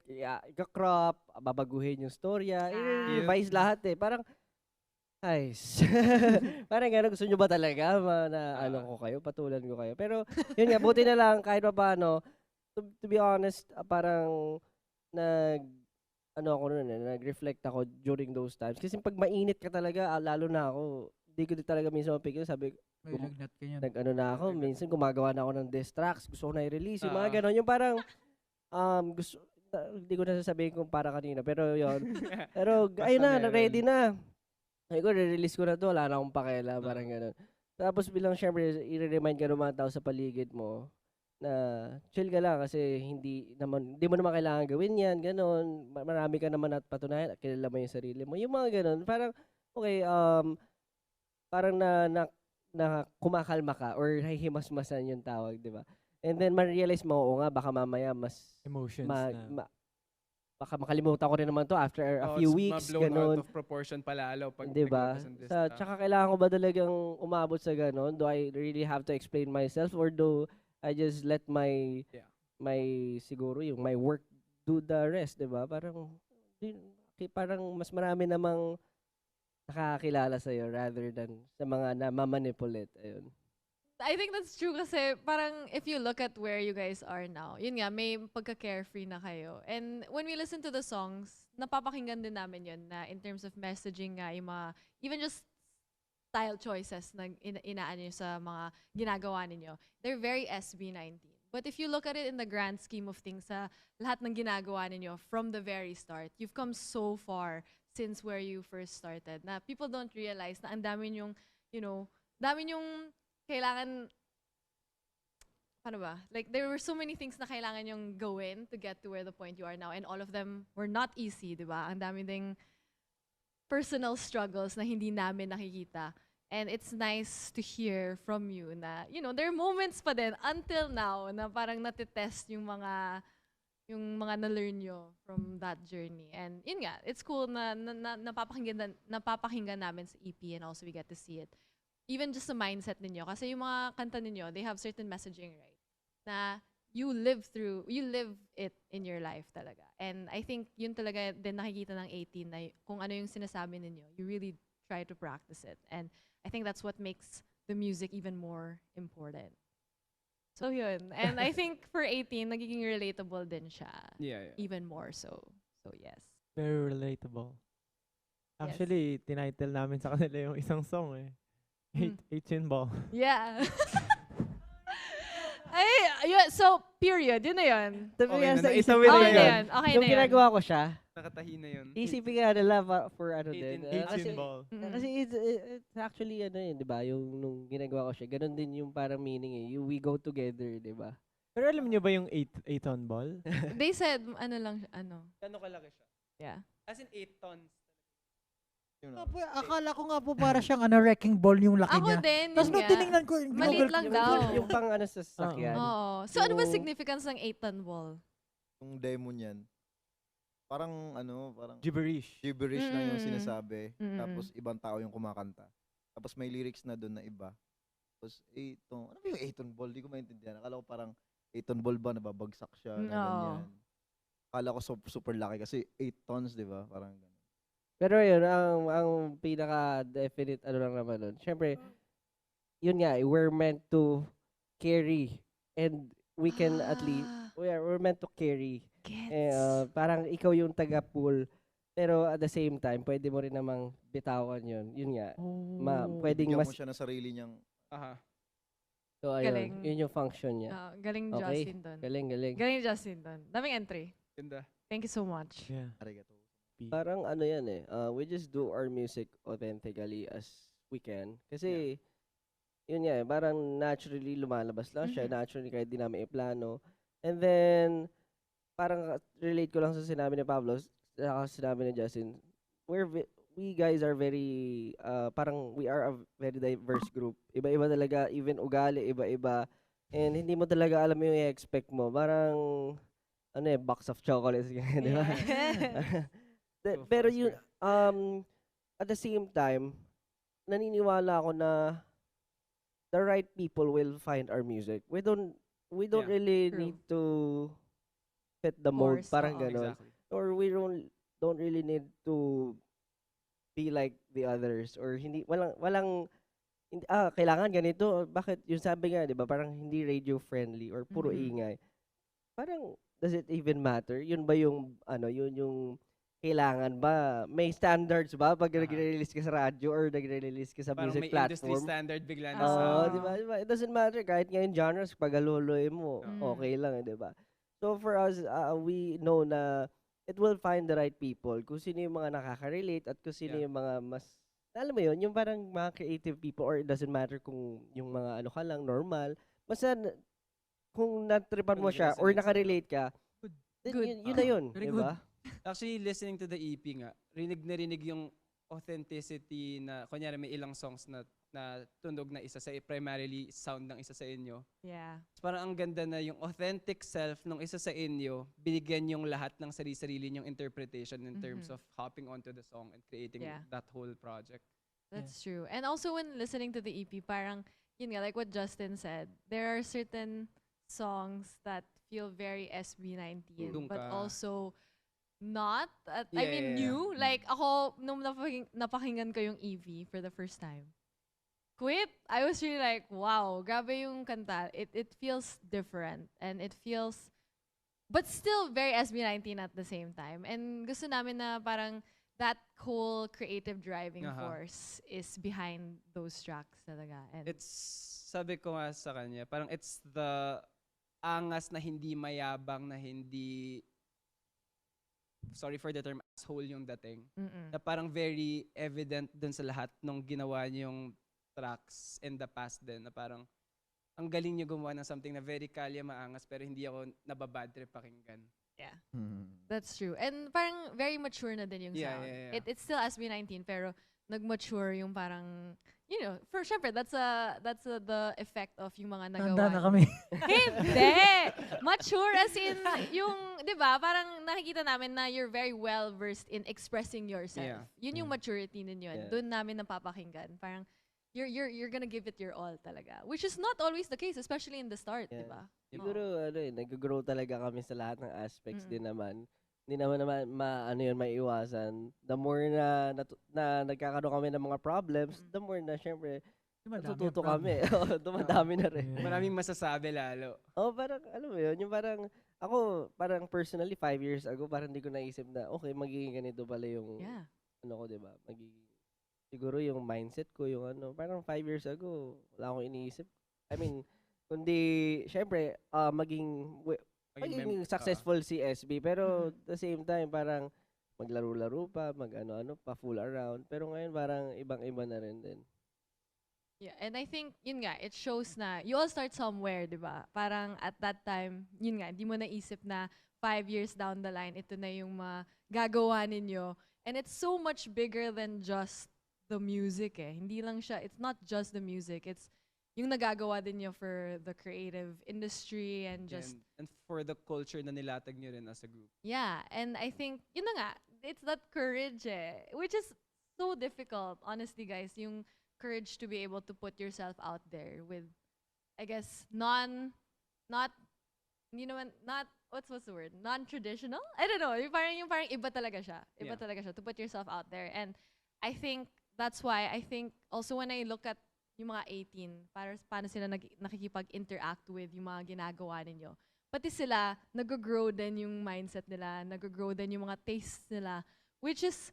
ika-crop, babaguhin yung storya, i-revise lahat eh. Parang, guys, parang gano'n, gusto nyo ba talaga na ko kayo, patulan ko kayo. Pero, yun nga, buti na lang, kahit pa paano, to be honest, parang, nag-reflect ako during those times. Kasi pag mainit ka talaga, lalo na ako, hindi ko talaga minsan mapigil. Sabi, May lagnat ka yan. nag-ano na ako, minsan gumagawa na ako ng diss tracks, gusto ko na i-release, yung mga gano'n. Yung parang, hindi ko na sasabihin kung para kanina, pero yun. Pero, ayun na, ready na. Ay ko, re-release ko na to, wala na akong pakialam, parang gano'n. Tapos bilang syempre, i-remind ka ng mga tao sa paligid mo na chill ka lang kasi hindi mo naman kailangan gawin yan, gano'n. Marami ka naman at patunayan, kilala mo yung sarili mo. Yung mga gano'n, parang, okay, parang na kumakalma ka or nahihimasmasan yung tawag, di ba? And then, ma-realize mo, oo nga, baka mamaya mas Emotions baka makalimutan ko rin naman to after a few weeks, ma-blown ganun. out of proportion palalo pag Diba? Tsaka kailangan ko ba talagang umabot sa ganon? Do I really have to explain myself or do I just let my siguro yung my work do the rest, diba? Parang mas marami namang nakakakilala sa'yo rather than sa mga namamanipulate. Ayun. I think that's true kasi parang if you look at where you guys are now, yun nga, may pagka-carefree na kayo. And when we listen to the songs, napapakinggan din namin yun na in terms of messaging nga, yung mga, even just style choices na inaano nyo sa mga ginagawa ninyo, they're very SB19. But if you look at it in the grand scheme of things, sa lahat ng ginagawa ninyo from the very start, you've come so far since where you first started na people don't realize na ang dami yung, dami yung kailangan, paano ba? Like, there were so many things na kailangan yung gawin to get to where the point you are now, and all of them were not easy, di ba? Ang dami ding personal struggles na hindi namin nakikita. And it's nice to hear from you na, there are moments pa din until now na parang natitest yung mga na-learn nyo from that journey. And yun nga, it's cool na, napapakinggan namin sa EP, and also we get to see it. Even just the mindset ninyo. Kasi yung mga kanta ninyo, they have certain messaging, right? Na you live it in your life talaga. And I think yun talaga din nakikita ng 18 na kung ano yung sinasabi ninyo, you really try to practice it. And I think that's what makes the music even more important. So yun. And I think for 18, nagiging relatable din siya. Yeah. Even more so. So yes. Very relatable. Yes. Actually, tinitle namin sa kanila yung isang song eh. 18 Ball. Yeah. So, period. Yun na yun. To be Okay honest, na, naisip itawid ko na Okay yun. na yun. Okay Nung na yun. ginagawa ko siya, Nakatahi na yun. isipin nga nila for ano 18, din. 18 Ball. Kasi it's actually di ba, yung nung ginagawa ko siya, ganun din yung parang meaning eh. We go together, di ba? Pero alam niyo ba yung 8 on ball? They said, ano. Gano'ng kalaki siya? Yeah. As in 8 tons. Yun Nga know. po, akala ko nga po para siyang wrecking ball yung laki Ako niya. din, Tapos yun nung nga. tinignan ko, Maliit lang daw. Yung pang ano sa sasakyan. Oo. So, ano ba Yung- significance ng 8-ton ball? Yung demo niyan, parang Gibberish. gibberish lang yung Mm. sinasabi. Mm. Tapos ibang tao yung kumakanta. Tapos may lyrics na doon na iba. Tapos ano ba yung 8 on ball? Di ko maintindihan. Akala ko parang 8 on ball ba, nababagsak siya, na Oo. ganyan. Akala ko super laki kasi 8 tons, di ba? Parang ganun. Pero yun, ang pinaka-definite ano lang naman nun. Siyempre, yun nga, we're meant to carry. And we can at least, we're meant to carry. Gets. Parang ikaw yung taga-pull. Pero at the same time, pwede mo rin namang bitawan yun. Yun nga. Pwedeng Bigyan mas... mo siya ng sarili niyang Aha. So, Galing. ayun. Yun yung function niya. Galing Okay. Justin doon. Galing. Galing Justin doon. Daming entry. Ganda. Thank you so much. Yeah. arigato. Parang ano yan eh. We just do our music authentically as we can. Kasi, yun nga eh. Parang naturally lumalabas lang siya. Mhm. Naturally kahit di namin iplano. And then, parang relate ko lang sa sinabi ni Pablo, saka sinabi ni Justin, we guys are very, parang we are a very diverse group. Iba-iba talaga, even ugali, iba-iba. And hindi mo talaga alam yung i-expect mo. Parang, box of chocolates, ganyan, di ba? Pero yun, at the same time, naniniwala ako na the right people will find our music. We don't Yeah, really true. need to fit the mold, Force, parang oo. ganon. Exactly. Or we don't really need to be like the others, or kailangan ganito. Bakit? Yung sabi nga, di ba, parang hindi radio friendly or puro Mhm. ingay. Parang, does it even matter? Yun ba yung, yun yung kailangan ba? May standards ba pag nagre-release ka sa radyo or nagre-release ka sa Parang music may industry platform? standard bigla na Oo, sa... Di ba? It doesn't matter. Kahit ngayon genres, pag haluloy mo, Mm. okay lang, di ba? So for us, we know na it will find the right people. Kung sino yung mga nakaka-relate at kung sino Yeah. yung mga mas, alam mo yun, yung parang mga creative people, or it doesn't matter kung yung mga ano ka lang, normal. Basta, kung natripan mo Kung siya or resonates naka-relate ka, then Good. yun na yun, Very di good. ba? Actually, listening to the EP nga, rinig na rinig yung authenticity na, kunyari may ilang songs na tunog na isa sa, primarily sound ng isa sa inyo. Yeah. Parang ang ganda na yung authentic self ng isa sa inyo, binigyan yung lahat ng sarili-sarili niyong interpretation in terms Mhm. of hopping onto the song and creating Yeah. that whole project. That's true. And also when listening to the EP, parang, yun nga, like what Justin said, there are certain songs that feel very SB19, Doon but ka. also not. Yeah, yeah, New. Like, ako, nung napakinggan ko yung EV for the first time, Quit, I was really like, wow, grabe yung kanta. It feels different. And it feels, but still very SB19 at the same time. And gusto namin na parang, that whole creative driving force is behind those tracks talaga. And It's, sabi ko nga sa kanya, parang it's the angas na hindi mayabang, na hindi, sorry for the term, asshole yung dating. Mm-mm. Na parang very evident dun sa lahat nung ginawa niyong tracks in the past din. Na parang, ang galing niyo gumawa ng something na very kalya, maangas, pero hindi ako nababad trip pakinggan. That's true. And parang very mature na din yung Yeah, sound. yeah, yeah. It's still SB19 pero nag-mature yung parang, you know, for syempre, that's the effect of yung mga nagawa. Tanda na niyo. kami. Hindi! Mature as in, yung, di ba, parang nakikita namin na you're very well versed in expressing yourself. Yeah. Yun yung maturity ninyo. Yeah. Doon namin napapakinggan. Parang, you're gonna give it your all talaga. Which is not always the case, especially in the start, di Yeah. ba? Siguro, nag-grow talaga kami sa lahat ng aspects Mm-mm. din naman. Hindi naman maiiwasan. The more na nagkakaroon kami ng mga problems, the more na syempre, natututo kami. Oo, dumadami na rin. Maraming masasabi lalo. Oh, parang, alam mo yun, yung parang, ako, parang personally, 5 years ago, parang hindi ko naisip na, okay, magiging ganito pala yung, Yeah. ano ko, diba? Magiging, siguro yung mindset ko, yung ano, parang 5 years ago, wala akong iniisip. I mean, kundi, syempre, maging successful si SB, pero the same time, parang, maglaro-laro pa, mag-ano-ano pa, fool around. Pero ngayon, parang ibang-iba na rin din. Yeah, and I think, yun nga, it shows na you all start somewhere, di ba? Parang at that time, yun nga, di mo naisip na 5 years down the line, ito na yung gagawa ninyo. And it's so much bigger than just the music eh. Hindi lang siya, it's not just the music, it's yung nagagawa din nyo for the creative industry and just, And for the culture na nilatag nyo rin as a group. yeah. And I think, yun na nga, it's that courage eh, which is so difficult, honestly guys, yung courage to be able to put yourself out there with, I guess, what's the word? Non-traditional? I don't know. Yung parang iba talaga siya. Iba Yeah. talaga siya to put yourself out there. And I think that's why I think also when I look at yung mga 18, paano sila nakikipag-interact with yung mga ginagawa ninyo. Pati sila, nag-grow din yung mindset nila, nag-grow din yung mga tastes nila, which is,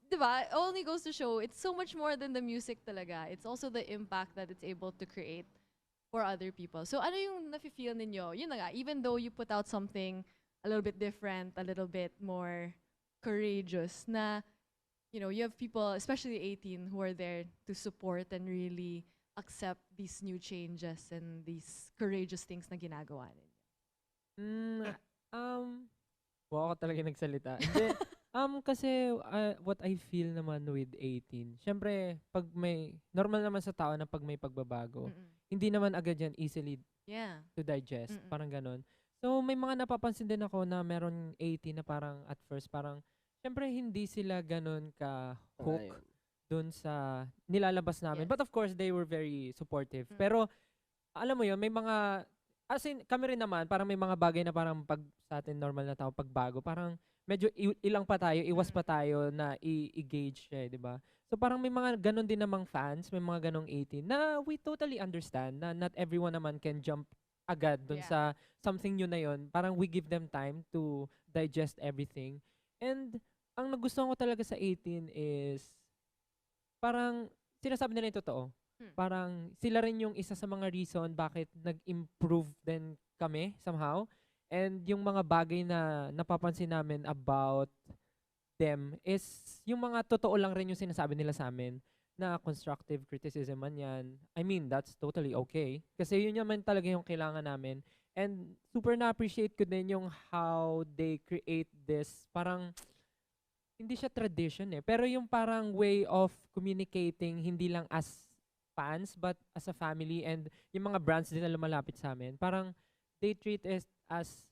di ba, only goes to show, it's so much more than the music talaga. It's also the impact that it's able to create for other people. So ano yung nafe-feel ninyo? Yun na nga, even though you put out something a little bit different, a little bit more courageous, na, you know, you have people, especially 18, who are there to support and really accept these new changes and these courageous things na ginagawa ninyo. Wow, ako talaga nagsalita. Hindi, kasi what I feel naman with 18, syempre, normal naman sa tao na pag may pagbabago, Mm-mm. hindi naman agad yan easily Yeah. to digest, Mm-mm. parang ganon. So, may mga napapansin din ako na meron 18 na parang at first, parang, syempre, hindi sila ganon ka-hook Ayun. dun sa nilalabas namin. Yes. But of course, they were very supportive. Mm. Pero, alam mo yun, may mga, as in, kami rin naman, parang may mga bagay na parang pag sa atin normal na tao, pagbago, parang medyo ilang pa tayo, iwas pa tayo na i-gauge siya, di ba? So parang may mga ganon din namang fans, may mga ganong 18 na we totally understand na not everyone naman can jump agad dun Yeah. sa something new na yun. Parang we give them time to digest everything. And ang nagustuhan ko talaga sa 18 is parang sinasabi nila yung totoo. Parang sila rin yung isa sa mga reason bakit nag-improve din kami somehow. And yung mga bagay na napapansin namin about them is yung mga totoo lang rin yung sinasabi nila sa amin na constructive criticism man yan. I mean, that's totally okay. Kasi yun naman talaga yung kailangan namin. And super na-appreciate ko din yung how they create this. Parang, hindi siya tradition eh. Pero yung parang way of communicating, hindi lang as fans, but as a family. And yung mga brands din na lumalapit sa amin. Parang, they treat us as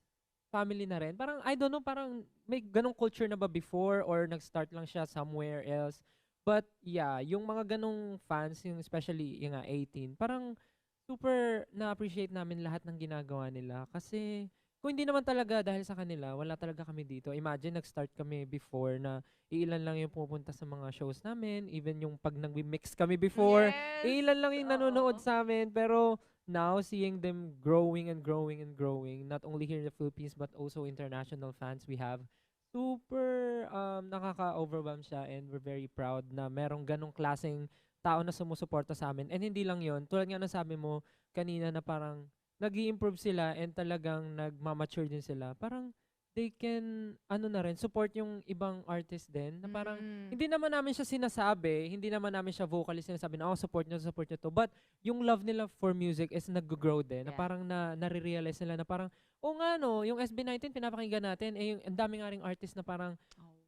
family na rin. Parang, I don't know, parang may ganong culture na ba before or nag-start lang siya somewhere else. But yeah, yung mga ganong fans, yung especially yung 18, parang super na-appreciate namin lahat ng ginagawa nila. Kasi kung hindi naman talaga dahil sa kanila, wala talaga kami dito. Imagine, nag-start kami before na iilan lang yung pupunta sa mga shows namin. Even yung pag nag-mix kami before, iilan lang yung nanonood sa amin. Pero now, seeing them growing and growing and growing, not only here in the Philippines, but also international fans we have, super nakaka-overwhelm siya and we're very proud na merong ganong klaseng tao na sumusuporta sa amin. And hindi lang yon, tulad nga ng sabi mo kanina na parang nag-i-improve sila and talagang nagmamature din sila, parang they can, na rin, support yung ibang artist din, na parang, hindi naman namin siya sinasabi, hindi naman namin siya vocally sinasabi na, support nyo to. But, yung love nila for music is nag-grow din, na Yeah. parang nare-realize nila na parang, nga yung SB19, pinapakinggan natin, yung ang daming nga ring artist na parang,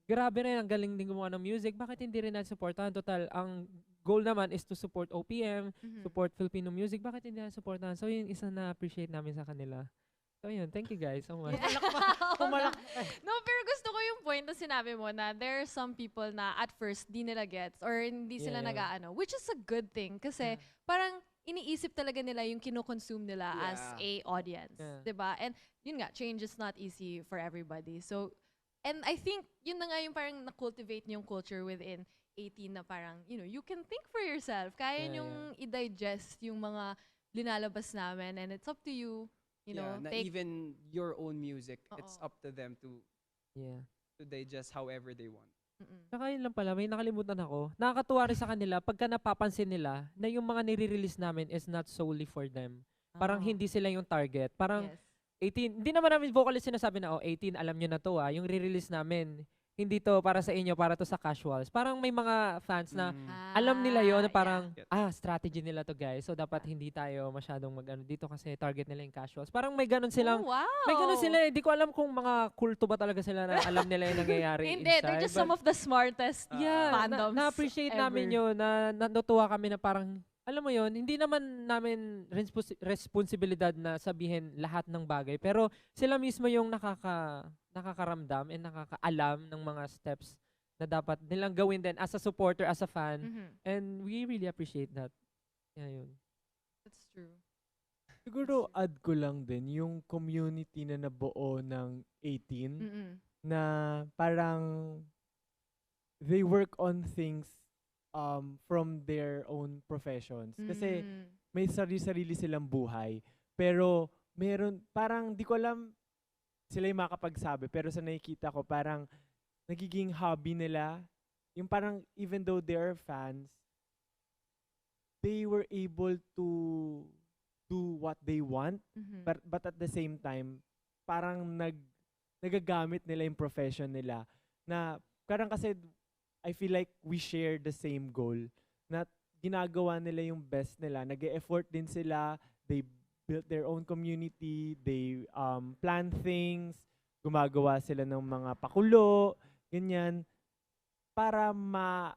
grabe rin, ang galing din gumawa ng music, bakit hindi rin natin supportahan? Total, ang goal naman is to support OPM, support Filipino music, bakit hindi natin supportahan? So, yun isa na appreciate namin sa kanila. So, yun. Thank you guys so much. Pumalak No, pero gusto ko yung point na sinabi mo na there are some people na at first di nila gets or hindi sila Yeah. nag-aano, which is a good thing kasi parang iniisip talaga nila yung kino-consume nila as a audience. Yeah. 'Di ba? And yun nga, change is not easy for everybody. So, and I think yun na nga yung parang na-cultivate niyo yung culture within 18 na parang, you can think for yourself. Kaya Yeah, yung i-digest yung mga linalabas namin and it's up to you. Na Take even your own music, it's Oo. up to them to Yeah. digest however they want. Saka yun lang pala, may nakalimutan ako. Nakakatuwa rin sa kanila pagka napapansin nila na yung mga nire-release namin is not solely for them. Parang Oo. hindi sila yung target. Parang Yes. 18, hindi naman namin vocally sinasabi na, 18, alam nyo na to yung re-release namin. Hindi to para sa inyo, para to sa casuals. Parang may mga fans na alam nila yon na parang, Yeah. strategy nila to guys. So dapat hindi tayo masyadong mag-ano dito kasi target nila yung casuals. Parang may ganun silang, Oh, wow. may ganun sila. Hindi ko alam kung mga kulto ba talaga sila na alam nila yung nangyayari Hindi, inside. they're just but- some of the smartest Yeah, fandoms na-appreciate ever. namin yun, na natutuwa kami na parang, alam mo yun, hindi naman namin responsibilidad na sabihin lahat ng bagay, pero sila mismo yung nakakaramdam and nakakaalam ng mga steps na dapat nilang gawin din as a supporter, as a fan, Mhm. and we really appreciate that. Yeah, yun. That's true. Siguro add ko lang din yung community na nabuo ng 18 Mm-mm. na parang they work on things from their own professions. Kasi Mm. may sarili-sarili silang buhay. Pero meron, parang di ko alam sila yung makapagsabi, pero sa nakikita ko, parang nagiging hobby nila. Yung parang even though they are fans, they were able to do what they want, Mhm. but at the same time, parang nagagamit nila yung profession nila. Na parang kasi I feel like we share the same goal. Na ginagawa nila yung best nila. Nag-e-effort din sila. They built their own community. They plan things. Gumagawa sila ng mga pakulo. Ganyan. Para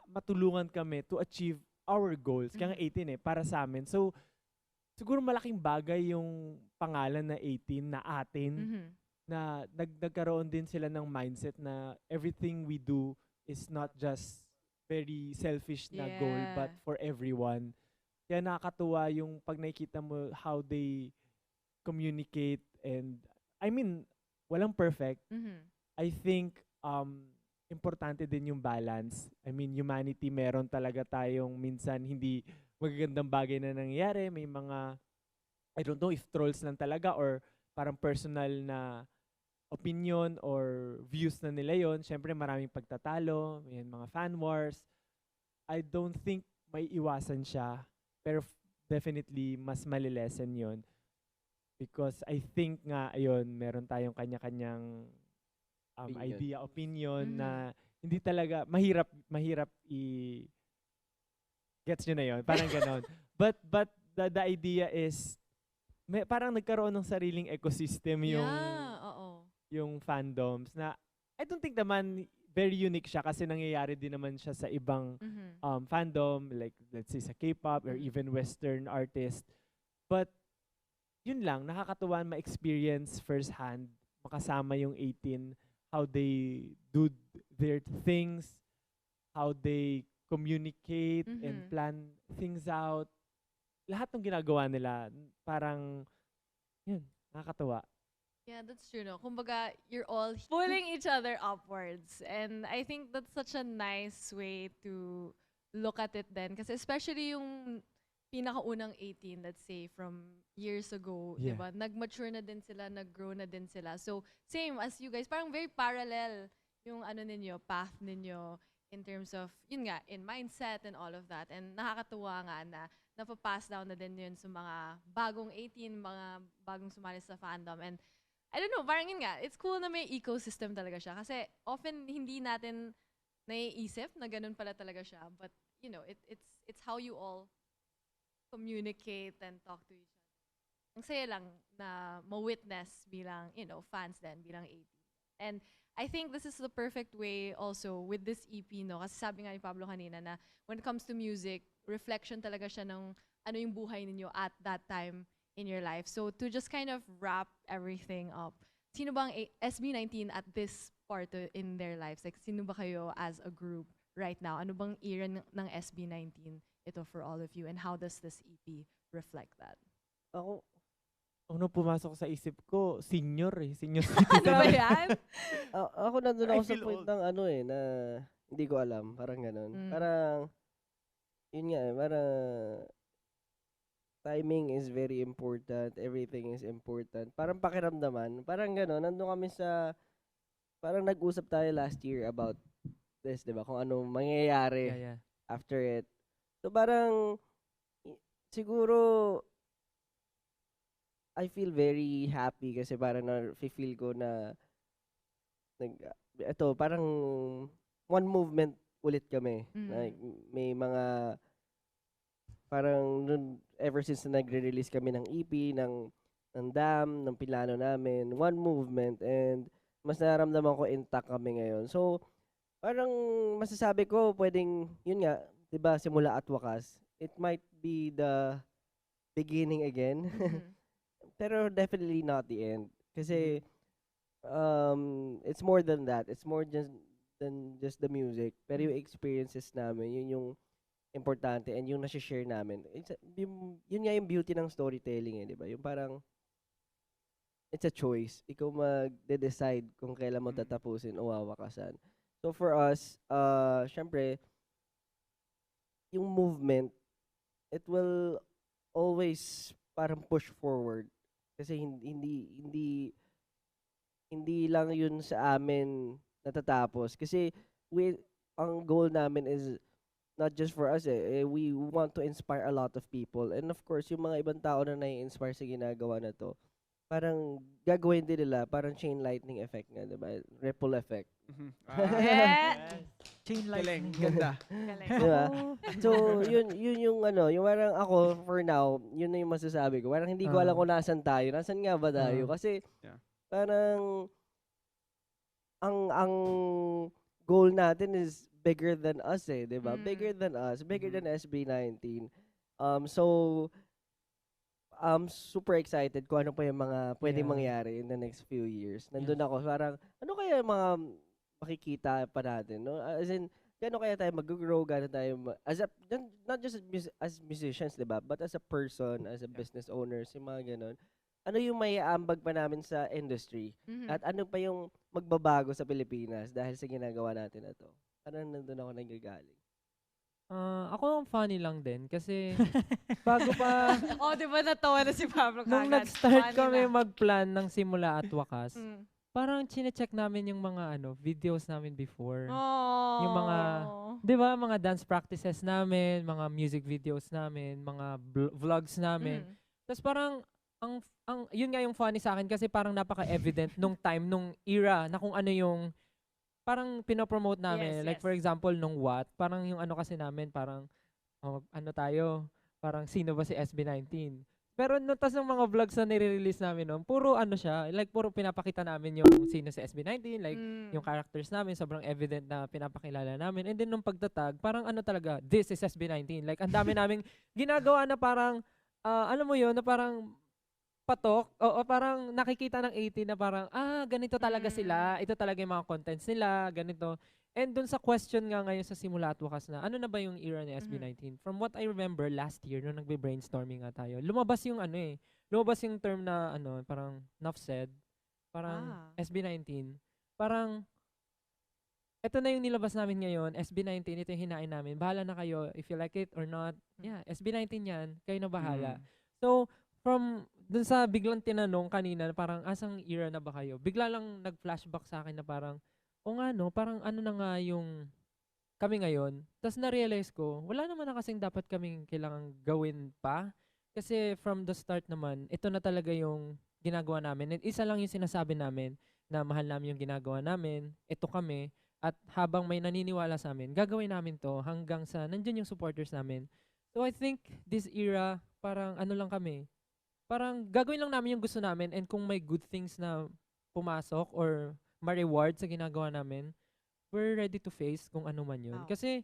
matulungan kami to achieve our goals. Kaya nga 18 para sa amin. So, siguro malaking bagay yung pangalan na 18 na atin. Mhm. Na nagkaroon din sila ng mindset na everything we do is not just very selfish na goal, Yeah. but for everyone. Kaya nakakatuwa yung pag nakikita mo how they communicate and, I mean, walang perfect. Mhm. I think importante din yung balance. I mean, humanity, meron talaga tayong minsan hindi magagandang bagay na nangyayari. May mga, I don't know if trolls lang talaga or parang personal na opinion or views na nila yon. Siyempre maraming pagtatalo, may mga fan wars. I don't think may iwasan siya, pero definitely mas malilesen yon. Because I think nga, ayun, meron tayong kanya-kanyang Opinion. opinion Mhm. na hindi talaga, mahirap gets nyo na yon, parang ganon. But the idea is, parang nagkaroon ng sariling ecosystem Yeah, oo. yung fandoms na I don't think naman very unique siya kasi nangyayari din naman siya sa ibang Mhm. fandom, like let's say sa K-pop or even Western artist. But yun lang, nakakatuwa ma-experience firsthand, makasama yung 18, how they do their things, how they communicate and Mhm. plan things out. Lahat ng ginagawa nila, parang, yun, nakakatuwa. Yeah, that's true, no? Kumbaga, you're all pulling each other upwards. And I think that's such a nice way to look at it then. Kasi especially yung pinakaunang 18, let's say, from years ago, Yeah. di ba? Nag-mature na din sila, nag-grow na din sila. So, same as you guys, parang very parallel yung ano ninyo, path ninyo in terms of, yun nga, in mindset and all of that. And nakakatuwa nga na napapass down na din yun sa mga bagong 18, mga bagong sumali sa fandom. And I don't know, parang yun nga, it's cool na may ecosystem talaga siya. Kasi often hindi natin naiisip na ganun pala talaga siya. But, you know, it's how you all communicate and talk to each other. Ang saya lang na ma-witness bilang, you know, fans din, bilang 18. And I think this is the perfect way also with this EP, no? Kasi sabi nga ni Pablo kanina na when it comes to music, reflection talaga siya ng ano yung buhay ninyo at that time in your life. So to just kind of wrap everything up, sino bang SB19 at this part in their lives? Like, sino ba kayo as a group right now? Ano bang era ng SB19 ito for all of you? And how does this EP reflect that? Ako, Ano pumasok sa isip ko, senior Ano citizen. ba yan? ako nandun I ako sa feel point old. ng ano na hindi ko alam, parang ganun. Mm. Parang, yun nga parang timing is very important, everything is important. Parang pakiramdaman, parang ganun, nandun kami sa, parang nag-usap tayo last year about this, di ba? Kung ano mangyayari Yeah. after it. So parang, siguro, I feel very happy kasi parang na-feel ko na ito parang one movement ulit kami. Mm. Like, may mga parang ever since na nagre-release kami ng EP, ng Dam, ng Pilano namin, one movement, and mas nararamdaman ko intact kami ngayon. So, parang masasabi ko pwedeng, yun nga, 'di ba, simula at wakas, it might be the beginning again. Mhm. Pero definitely not the end. Kasi it's more than that. It's more than just the music. Pero yung experiences namin, yun yung importante and yung nasi-share namin. Yun nga yung beauty ng storytelling, di ba? Yung parang it's a choice. Ikaw mag-decide kung kailan mo tatapusin o wawakasan. So for us, syempre, yung movement, it will always parang push forward. Kasi hindi lang yun sa amin natatapos. Kasi ang goal namin is not just for us we want to inspire a lot of people. And of course, yung mga ibang tao na nai-inspire sa ginagawa na to, parang gagawin din nila, parang chain lightning effect nga, diba? Ripple effect. Yeah. Chain Galing, lightning. ganda. Galing. Diba? So, yun yung ano, yung parang ako, for now, yun na yung masasabi ko. Parang hindi ko alam kung nasan tayo. Nasan nga ba tayo? Kasi, Yeah. parang, ang goal natin is bigger than us diba? Mm. Bigger than us, bigger Mhm. than SB19. So, I'm super excited kung ano pa yung mga pwedeng Yeah. mangyari in the next few years. Nandun ako, parang, ano kaya yung mga makikita pa natin, no? As in, gano'n kaya tayo mag-grow, gano'n tayo, not just as musicians, diba? But as a person, as a business owners, yung mga gano'n. Ano yung may aambag pa namin sa industry? Mhm. At ano pa yung magbabago sa Pilipinas dahil sa ginagawa natin na to? Parang nandun ako nanggagaling. Ako ang funny lang din kasi bago pa Oh, di ba natawa na si Pablo nung kagad? nag-start Funny kami na. mag-plan ng simula at wakas, Mm. parang chine-check namin yung mga videos namin before. Oh. Yung mga- 'Di ba, mga dance practices namin, mga music videos namin, mga vlogs namin. Mm. Tapos parang ang yun nga yung funny sa akin kasi parang napaka-evident nung time, nung era na kung ano yung parang pinopromote namin. Yes, Like yes. for example, nung What, parang yung ano kasi namin, parang ano tayo, parang sino ba si SB19? Pero no, tas ng mga vlogs na nire-release namin noon, puro ano siya, like puro pinapakita namin yung sino si SB19, like Mm. yung characters namin, sobrang evident na pinapakilala namin. And then nung pagtatag, parang ano talaga, this is SB19. Like ang dami naming ginagawa na parang, alam mo yun, na parang patok, o parang nakikita ng 18 na parang, ganito talaga sila, ito talaga yung mga contents nila, ganito. And dun sa question nga ngayon sa simula at wakas na, ano na ba yung era ni SB19? From what I remember last year, nung nagbe-brainstorming nga tayo, lumabas yung lumabas yung term na parang enough said, parang SB19, parang, ito na yung nilabas namin ngayon, SB19, ito yung hinain namin, bahala na kayo, if you like it or not, yeah, SB19 yan, kayo na bahala. So, from dun sa biglang tinanong kanina, parang asang era na ba kayo? Bigla lang nag-flashback sa akin na parang, o nga no, parang ano na nga yung kami ngayon. Tapos na-realize ko, wala naman na kasing dapat kaming kailangang gawin pa. Kasi from the start naman, ito na talaga yung ginagawa namin. And isa lang yung sinasabi namin na mahal namin yung ginagawa namin. Ito kami. At habang may naniniwala sa amin, gagawin namin to hanggang sa nandyan yung supporters namin. So I think this era, parang ano lang kami. Parang gagawin lang namin yung gusto namin, and kung may good things na pumasok or ma-reward sa ginagawa namin, we're ready to face kung ano man yun. Wow. Kasi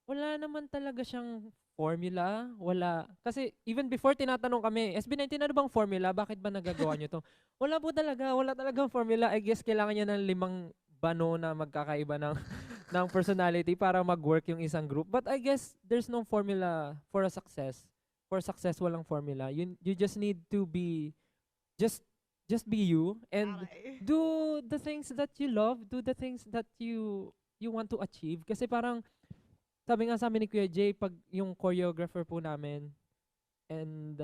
wala naman talaga siyang formula. Wala. Kasi even before tinatanong kami, SB19 ano bang formula? Bakit ba nagagawa nyo to? Wala po talaga. Wala talagang formula. I guess kailangan niya ng 5 bano na magkakaiba ng, ng personality para mag-work yung isang group. But I guess there's no formula for a success. For success, walang formula. You just need to be, just be you and do the things that you love, do the things that you want to achieve. Kasi parang, sabi nga sa amin ni Kuya Jay, pag yung choreographer po namin, and,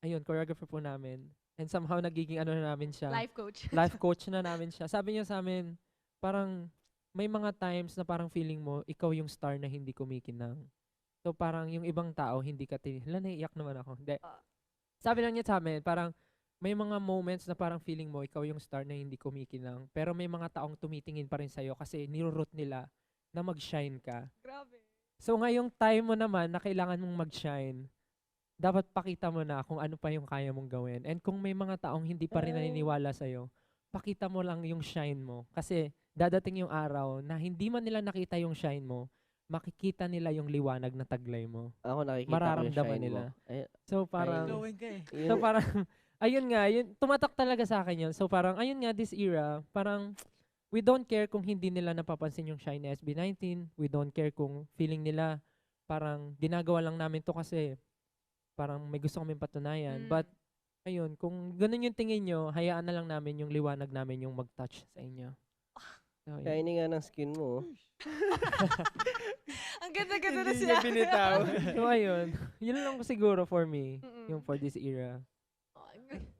ayun, choreographer po namin, and somehow nagiging ano na namin siya, Life coach. life coach na namin siya. Sabi niya sa amin, parang, may mga times na parang feeling mo, ikaw yung star na hindi kumikinang. So parang yung ibang tao, hindi ka hala, naiiyak naman ako. Hindi. Sabi lang niya sa amin, parang may mga moments na parang feeling mo, ikaw yung star na hindi kumikinang. Pero may mga taong tumitingin pa rin sa'yo kasi nirurot nila na mag-shine ka. Grabe. So ngayong time mo naman na kailangan mong mag-shine, dapat pakita mo na kung ano pa yung kaya mong gawin. And kung may mga taong hindi pa rin naniniwala sa'yo, pakita mo lang yung shine mo. Kasi dadating yung araw na hindi man nila nakita yung shine mo, makikita nila yung liwanag na taglay mo. Ako nakikita ko yung Mararamdaman shine nila. mo. Ay, So parang, Glowing ka eh. so parang, ayun nga, yun, tumatak talaga sa akin yun. So parang, ayun nga, this era, parang, we don't care kung hindi nila napapansin yung shine ni SB19. We don't care kung feeling nila, parang, ginagawa lang namin to kasi, parang may gusto kaming patunayan. But, ayun, kung ganun yung tingin nyo, hayaan na lang namin yung liwanag namin yung mag-touch sa inyo. So, yun. shiny nga ng skin mo. Ang ganda-ganda na Hindi siya. niya binitaw. So ayun, yun lang siguro for me, Mm-mm. yung for this era.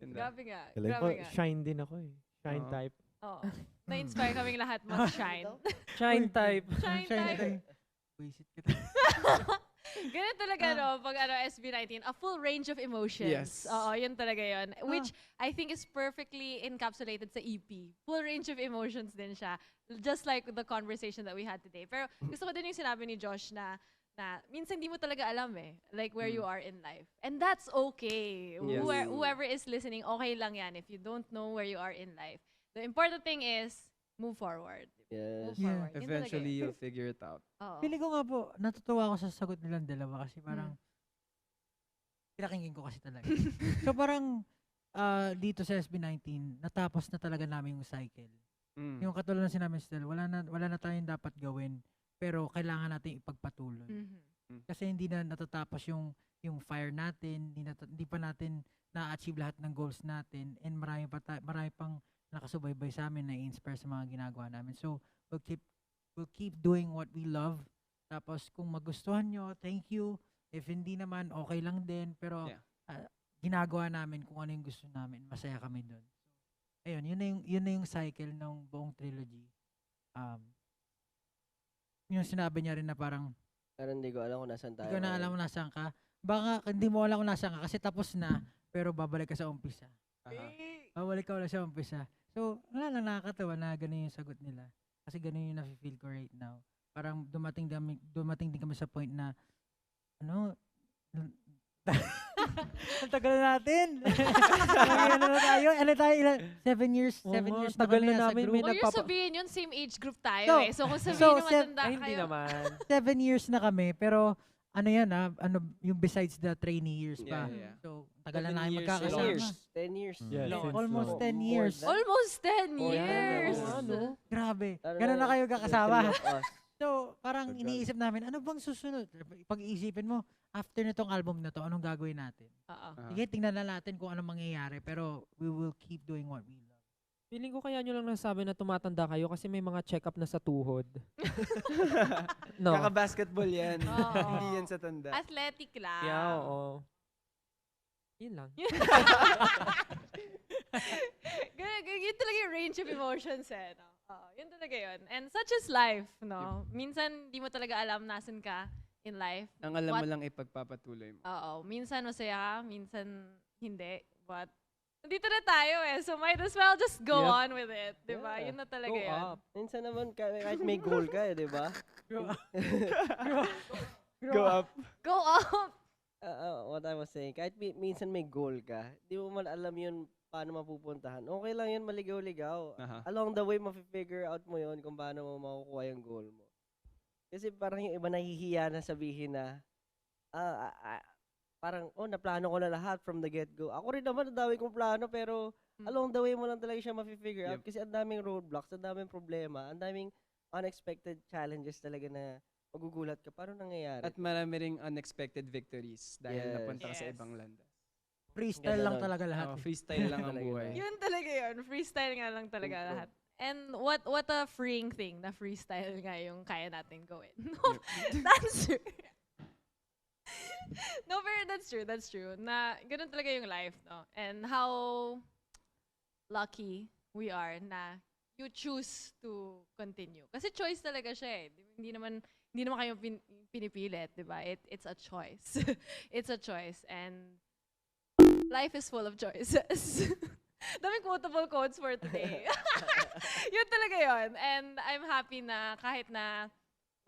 Grabe nga. Galing. Grabe nga. Shine din ako eh. Shine Oo. type. Oo. Na-inspire kaming lahat mag-shine. Shine type. Shine type. Wisit kita. Ganun talaga, no? Pag SB19, a full range of emotions. Yes. Oo, yun talaga yun. Which I think is perfectly encapsulated sa EP. Full range of emotions din siya. Just like the conversation that we had today. Pero gusto ko din yung sinabi ni Josh na minsan hindi mo talaga alam eh. Like where you are in life. And that's okay. Yes. Whoever is listening, okay lang yan if you don't know where you are in life. The important thing is, move forward. Yes. Move Yeah. forward. Yun talaga Eventually, yun. you'll figure it out. Oo. Pili ko nga po, natutuwa ako sa sagot nilang dalawa kasi parang pinakinggan ko kasi talaga. So parang dito sa SB19, natapos na talaga namin yung cycle. Yung katulad ng sinabi ni Stel, wala na tayong dapat gawin, pero kailangan natin ipagpatuloy. Mhm. Kasi hindi na natatapos yung fire natin, hindi pa natin na-achieve lahat ng goals natin, and marami pang nakasubaybay sa amin na inspire sa mga ginagawa namin. So, we'll keep doing what we love. Tapos kung magustuhan nyo, thank you. If hindi naman, okay lang din. Pero Yeah. ginagawa namin kung ano yung gusto namin. Masaya kami doon. Ayun, yun na yung cycle ng buong trilogy. Yung sinabi niya rin na parang, Pero hindi ko alam kung nasan tayo. hindi ko na alam ngayon. kung nasaan ka. Baka hindi mo alam kung nasaan ka kasi tapos na, pero babalik ka sa umpisa. Babalik ka ulit sa umpisa. So, wala lang, nakakatawa na ganun yung sagot nila. Kasi ganun yung nafe-feel ko right now. Parang dumating din kami sa point na, ano ang tagal na natin. Ano na tayo? 7 years? Oo 7 nga, years tagal na kami nasa namin, group. may Huwag yung nagpapa- sabihin yun, same age group tayo So- eh. So kung sabihin so, nyo matanda Ay, hindi kayo. naman. 7 years na kami, pero ano yan yung besides the trainee years pa. Yeah. So, tagal na 7 namin years, magkakasama. 10 years. Yeah, Long. since Almost long. 10 More years. than- Almost 10 Oh, yeah, years. ano? Grabe. Lalo Ganun na kayo the kakasama. three of us. So, parang Tagal. iniisip namin, ano bang susunod? Pag-iisipin mo, after nitong album na to, anong gagawin natin? Oo. Sige, tingnan na natin kung anong mangyayari, pero we will keep doing what we love. Feeling ko kaya nyo lang nasabi na tumatanda kayo kasi may mga check-up na sa tuhod. No. Kaka-basketball yan. Oo. Hindi yan sa tanda. Athletic lang. Yeah, oo. Yun lang. Yun talaga yung range of emotions eh. No? Yun talaga yun. And such is life, no? Minsan, di mo talaga alam nasan ka in life. Ang alam mo What- lang ipagpapatuloy mo. Oo. Minsan masaya ka, minsan hindi. But, nandito na tayo eh. So, might as well just go Yep. on with it. Diba? Yeah. Yun na talaga Go yun. up. Minsan naman, kahit may goal ka eh, di ba? Go up. Go up! What I was saying, kahit minsan may goal ka, di mo man alam yun paano mapupuntahan. Okay lang yun, maligaw-ligaw. Aha. Along the way, ma-figure out mo yun kung paano mo makukuha yung goal mo. Kasi parang yung iba nahihiya na sabihin na, parang, naplano ko na lahat from the get-go. Ako rin naman, ang dami kong plano, pero along the way mo lang talaga siya ma-figure out. Yep. Kasi ang daming roadblocks, ang daming problema, ang daming unexpected challenges talaga na magugulat ka. Paano nangyayari? At marami ring unexpected victories dahil Yes. napunta ka sa Yes. ibang landas. Freestyle Ganda lang nun. talaga lahat. Oh, eh. freestyle lang ang Talaga buhay. naman. Yun talaga yun. Freestyle nga lang talaga Improv. lahat. And what a freeing thing na freestyle nga yung kaya natin gawin. That's true. No, pero that's true. That's true. Na ganun talaga yung life, no? And how lucky we are na you choose to continue. Kasi choice talaga siya eh. Hindi naman kayo pinipilit, di ba? It's a choice. It's a choice. And life is full of choices. Daming quotable quotes for today. Yun talaga yun. And I'm happy na kahit na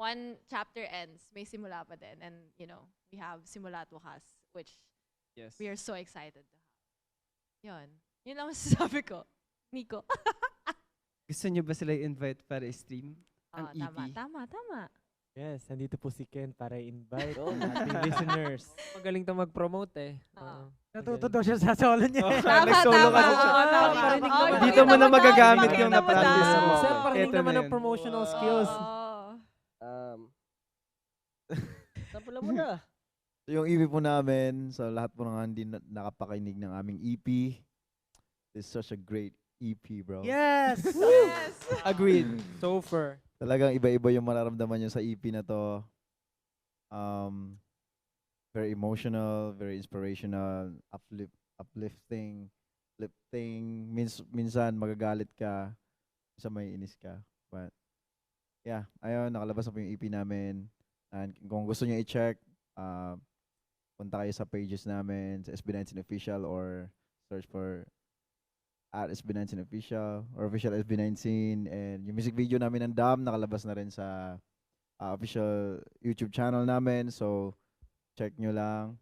one chapter ends, may simula pa din. And, we have Simula at Wakas, which Yes. we are so excited to have. Yun. Yun lang masasabi ko. Nico. Gusto niyo ba sila i-invite para i-stream? Ang Oh, EP? Tama. Yes, nandito po si Ken para invite Go. ang ating listeners. Magaling to mag-promote eh. Oo. Natuto daw siya sa solo niya. eh. Nag-solo kasi siya. Oo, tama. Parinig Oo, naman. Dito mo na magagamit yung ipakita mo na-practice daw. mo. Sir, parinig Eto naman na ng yun. promotional Wow. skills. Oo. Napula mo na. So, yung EP po namin, sa lahat po ng hindi nakapakinig ng aming EP, this is such a great EP, bro. Yes! Yes. Agreed. Sofer. Talagang iba-iba yung mararamdaman nyo sa EP na to. Very emotional, very inspirational, uplifting, minsan magagalit ka, minsan may inis ka. But, yeah, ayun, nakalabas na po yung EP namin. And kung gusto nyo i-check, punta kayo sa pages namin, sa SB19 Official, or search for at SB19 Official or Official SB19. And yung music video namin ng Dam, nakalabas na rin sa official YouTube channel namin. So, check nyo lang.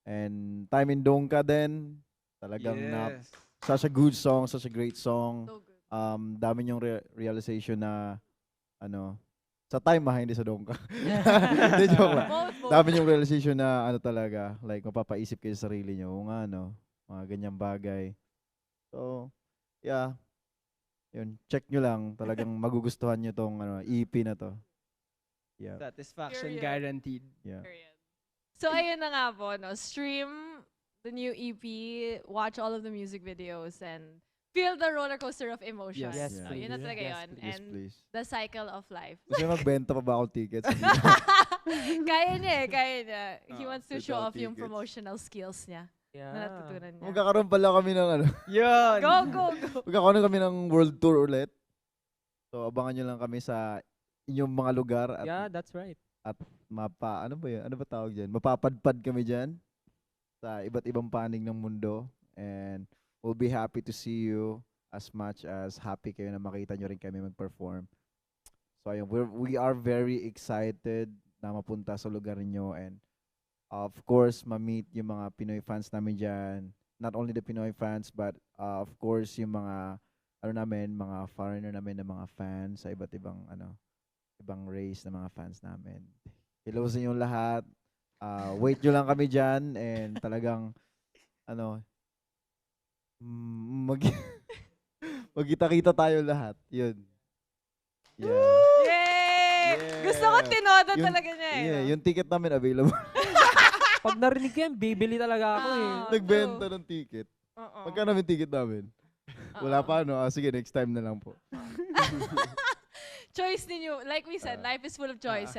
And Time in Dongka din. Talagang Yes. such a good song, such a great song. So good. Dami yung realization na, sa time hindi sa Dongka. Hindi, joke lang. Both. Dami yung realization na talaga, like mapapaisip kayo sa sarili nyo, mga ganyang bagay. So, yeah. Yun, check nyo lang. Talagang magugustuhan nyo tong EP na to. Yeah. Satisfaction Period. guaranteed. Yeah. Period. So, ayun na nga po, no? Stream the new EP, watch all of the music videos, and feel the roller coaster of emotions. Yes, No, please. yun na talaga Yes, yun. Yes, And please. the cycle of life. Gusto nyo magbenta pa ba ako tickets? Kaya niya. He wants to show sell off yung tickets. promotional skills niya na Yeah. natutunan niya. Magkakaroon pala kami ng Yun! Go! magkakaroon kami ng world tour ulit. So, abangan nyo lang kami sa inyong mga lugar at Yeah, that's right. ano ba tawag dyan? Mapapadpad kami dyan sa iba't ibang panig ng mundo. And we'll be happy to see you as much as happy kayo na makita nyo rin kami mag-perform. So ayun, we are very excited na mapunta sa lugar niyo, and of course, ma-meet yung mga Pinoy fans namin dyan. Not only the Pinoy fans, but of course, yung mga mga foreigner namin na mga fans sa iba't ibang ibang race na mga fans namin. Hello sa inyong lahat. Wait nyo lang kami dyan, and talagang magkita-kita tayo lahat. Yun. Yeah. Yay! Yeah. Gusto ko tinodo Yung- talaga niya eh. Yeah, no? yung ticket namin available. Pag narinig ko yan, bibili talaga ako eh. Ah, Nagbenta ng ticket. Oo. Magkano yung ticket namin? Wala Oo. pa, sige, next time na lang po. Choice ninyo. Like we said, life is full of choices.